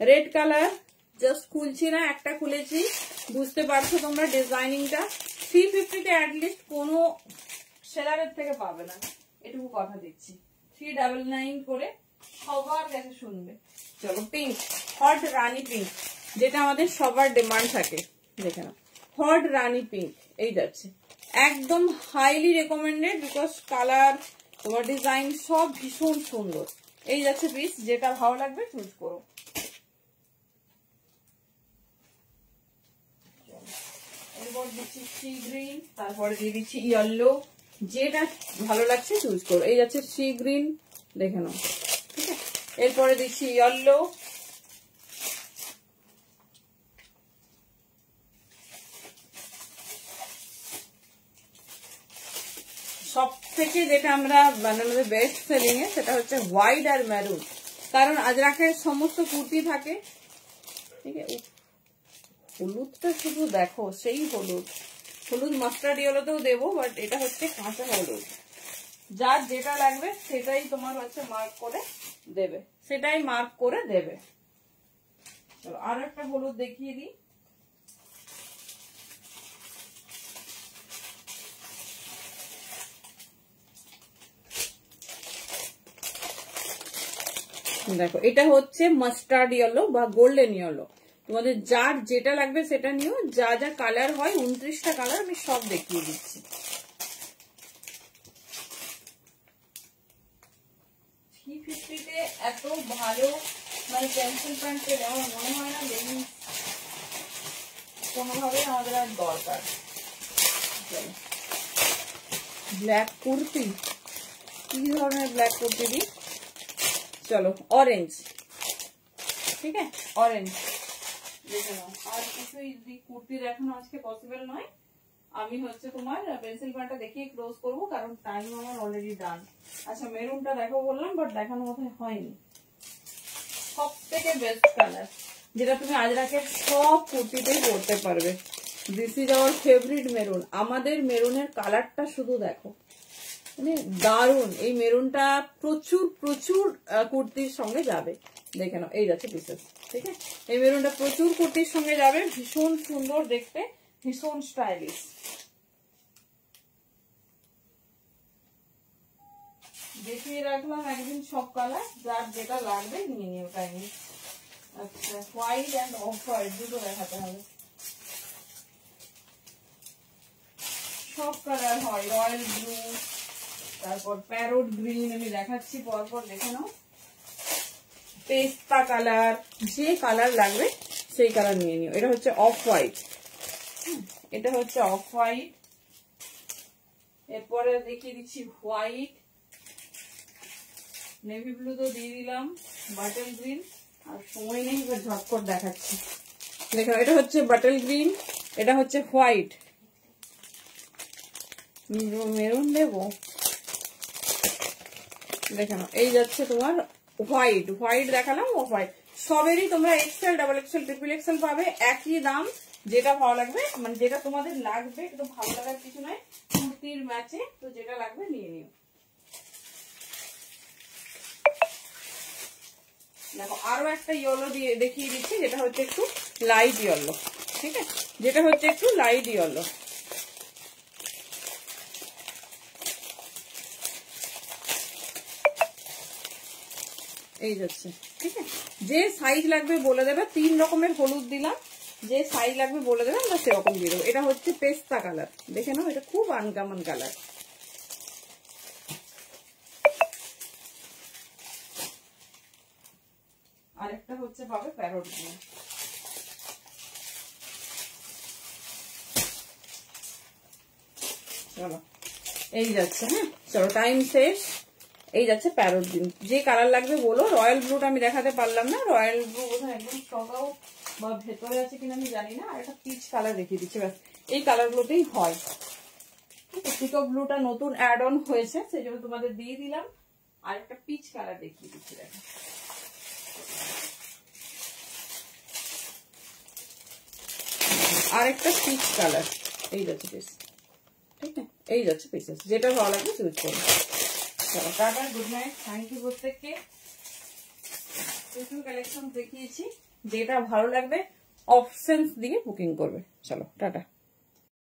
রেড কালার, জাস্ট খুলছি না, একটা খুলেছি, বুঝতে পারছো তোমরা ডিজাইনিংটা। 350 তে অ্যাটলিস্ট কোনো সেলারের থেকে পাবে না, এটুকু কথা দিচ্ছি। 399 করে সবার কাছে শুনবে। চলো পিঙ্ক, হট রানী পিঙ্ক, যেটা আমাদের সবার ডিমান্ড থাকে। দেখে নাও হট রানী পিঙ্ক, এই যাচ্ছে একদম হাইলি রেকমেন্ডেড, বিকজ কালার তোমার ডিজাইন সব ভীষণ সুন্দর। এই যাচ্ছে পিস, যেটা ভালো লাগবে চুজ করো। এরপর দিচ্ছি সি গ্রিন, তারপরে দিয়ে দিচ্ছি ইয়েলো, যেটা ভালো লাগছে চুজ করো। এই যাচ্ছে সি গ্রিন, দেখে নাও, ঠিক আছে? এরপরে দিচ্ছি ইয়েলো, সব থেকে যেটা আমরা বানানোর বেস্ট সেলিং এ সেটা হচ্ছে হোয়াইট আর মেরুন, কারণ আজরাকের সমস্ত কুর্তি থাকে, ঠিক আছে? হলুদটা শুধু দেখো, সেই হলুদ, হলুদ মাস্টার্ড ইয়েলোতেও দেবো, বাট এটা হচ্ছে কাঁচা হলুদ। যার যেটা লাগবে সেটাই তোমার হচ্ছে মার্ক করে দেবে, সেটাই মার্ক করে দেবে। চলো আর একটা হলুদ দেখিয়ে দিই। দেখো এটা হচ্ছে মাস্টার্ড ইয়েলো বা গোল্ডেন ইয়েলো, তোমাদের যার যেটা লাগবে সেটা নিও। যা যা কালার হয় 29টা কালার আমি সব দেখিয়ে দিচ্ছি। এত ভালো মানে পেন্সিল প্যান্ট পেলে আমার মনে হয় না লেগিংস কোনোভাবে আমাদের আর দরকার। ব্ল্যাক কুর্তি, কি ধরনের ব্ল্যাক কুর্তি দিই? চলো অরেঞ্জ, ঠিক আছে? অরেঞ্জ দেখে নাও। আর কিছুই কুর্তি দেখানো আজকে পসিবল নয়, আমি হচ্ছে তোমার পেন্সিল প্যান্টটা দেখিয়ে ক্লোজ করবো, কারণ টাইম আমার অলরেডি ডান। আচ্ছা মেরুনটা দেখো বললাম, বাট দেখানো মতো হয়নি। সব থেকে বেস্ট কালার, যেটা তুমি আজরাকের সব কুর্তিতেই পরতে পারবে। This is our favourite maroon. আমাদের মেরুনের কালারটা শুধু দেখো, মানে দারুন। এই মেরুনটা প্রচুর প্রচুর কুর্তির সঙ্গে যাবে। দেখে নাও এই যাচ্ছে পিসেস, ঠিক আছে? এই মেরুনটা প্রচুর কুর্তির সঙ্গে যাবে, ভীষণ সুন্দর দেখতে, ভীষণ স্টাইলিশ। দেখিয়ে রাখলাম একদিন সব কালার, যার যেটা লাগবে নিয়ে নিও টাইমে। আচ্ছা হোয়াইট অ্যান্ড অফ হোয়াইট দুটো দেখাতে হবে। সব কালার হয়, রয়্যাল ব্লু, তারপর প্যারোট গ্রিন, আমি দেখাচ্ছি পরপর দেখে নাও। পেস্তা কালার, যে কালার লাগবে সেই কালার নিয়ে নিও। এটা হচ্ছে অফ হোয়াইট, এটা হচ্ছে অফ হোয়াইট, এরপরে দেখিয়ে দিচ্ছি হোয়াইট, নেভি ব্লু তো দিয়ে দিলাম, বাটল গ্রিন, আর সময় নেই এবার ঝটপট দেখাচ্ছি। দেখো এটা হচ্ছে বাটল গ্রিন, এটা হচ্ছে হোয়াইট, মেরুন দেবো, দেখে নাও এই যাচ্ছে তোমার হোয়াইট, হোয়াইট দেখালাম ও হোয়াইট। সবেরই তোমরা XL, double XL, triple XL পাবে, একই দাম। যেটা ভালো লাগবে, মানে যেটা তোমাদের লাগবে, একটু ভালো লাগার কিছু নয়, কুর্তির ম্যাচে তো যেটা লাগবে নিয়ে নিও। দেখো আরো একটা ইয়েলো দিয়ে দেখিয়ে দিচ্ছি, যেটা হচ্ছে একটু লাইট ইয়েলো, ঠিক আছে, যেটা হচ্ছে একটু লাইট ইয়েলো। এই যাচ্ছে, ঠিক আছে। যে সাইজ লাগবে বলে দেবে, 3 রকমের হলুদ দিলাম, যে সাইজ লাগবে বলে দেবে, আমরা সেরকম দিয়ে দেবো। এটা হচ্ছে পেস্তা কালার, দেখে নাও, এটা খুব আনকমন কালার। আরেকটা হচ্ছে পাবে প্যারট গ্রিন। চলো এই যাচ্ছে, হ্যাঁ চলো টাইম শেষ। এই যাচ্ছে প্যারট গ্রিন। যে কালার লাগবে বলো। রয়্যাল ব্লুটা আমি দেখাতে পারলাম না, রয়্যাল ব্লু বোধহয় একদম সকাও বা ভেতরে আছে কিনা আমি জানি না। আর একটা পিচ কালার দেখিয়ে দিচ্ছি, ব্যাস এই কালারগুলোতেই হয়। পিকক ব্লুটা নতুন অ্যাড অন হয়েছে, সেই জন্য তোমাদের দিয়ে দিলাম। আর একটা পিচ কালার দেখিয়ে দিচ্ছি, দেখো আর একটা পিচ কালার। এই যাচ্ছে পিস, ঠিক আছে, এই যাচ্ছে পিসেস, যেটা ভালো লাগবে চুজ করো। চলো tata, good night, thank you প্রত্যেককে। প্রচুর কালেকশন দেখিয়েছি, যেটা ভালো লাগবে অপশনস দিয়ে বুকিং করবে। চলো টাটা।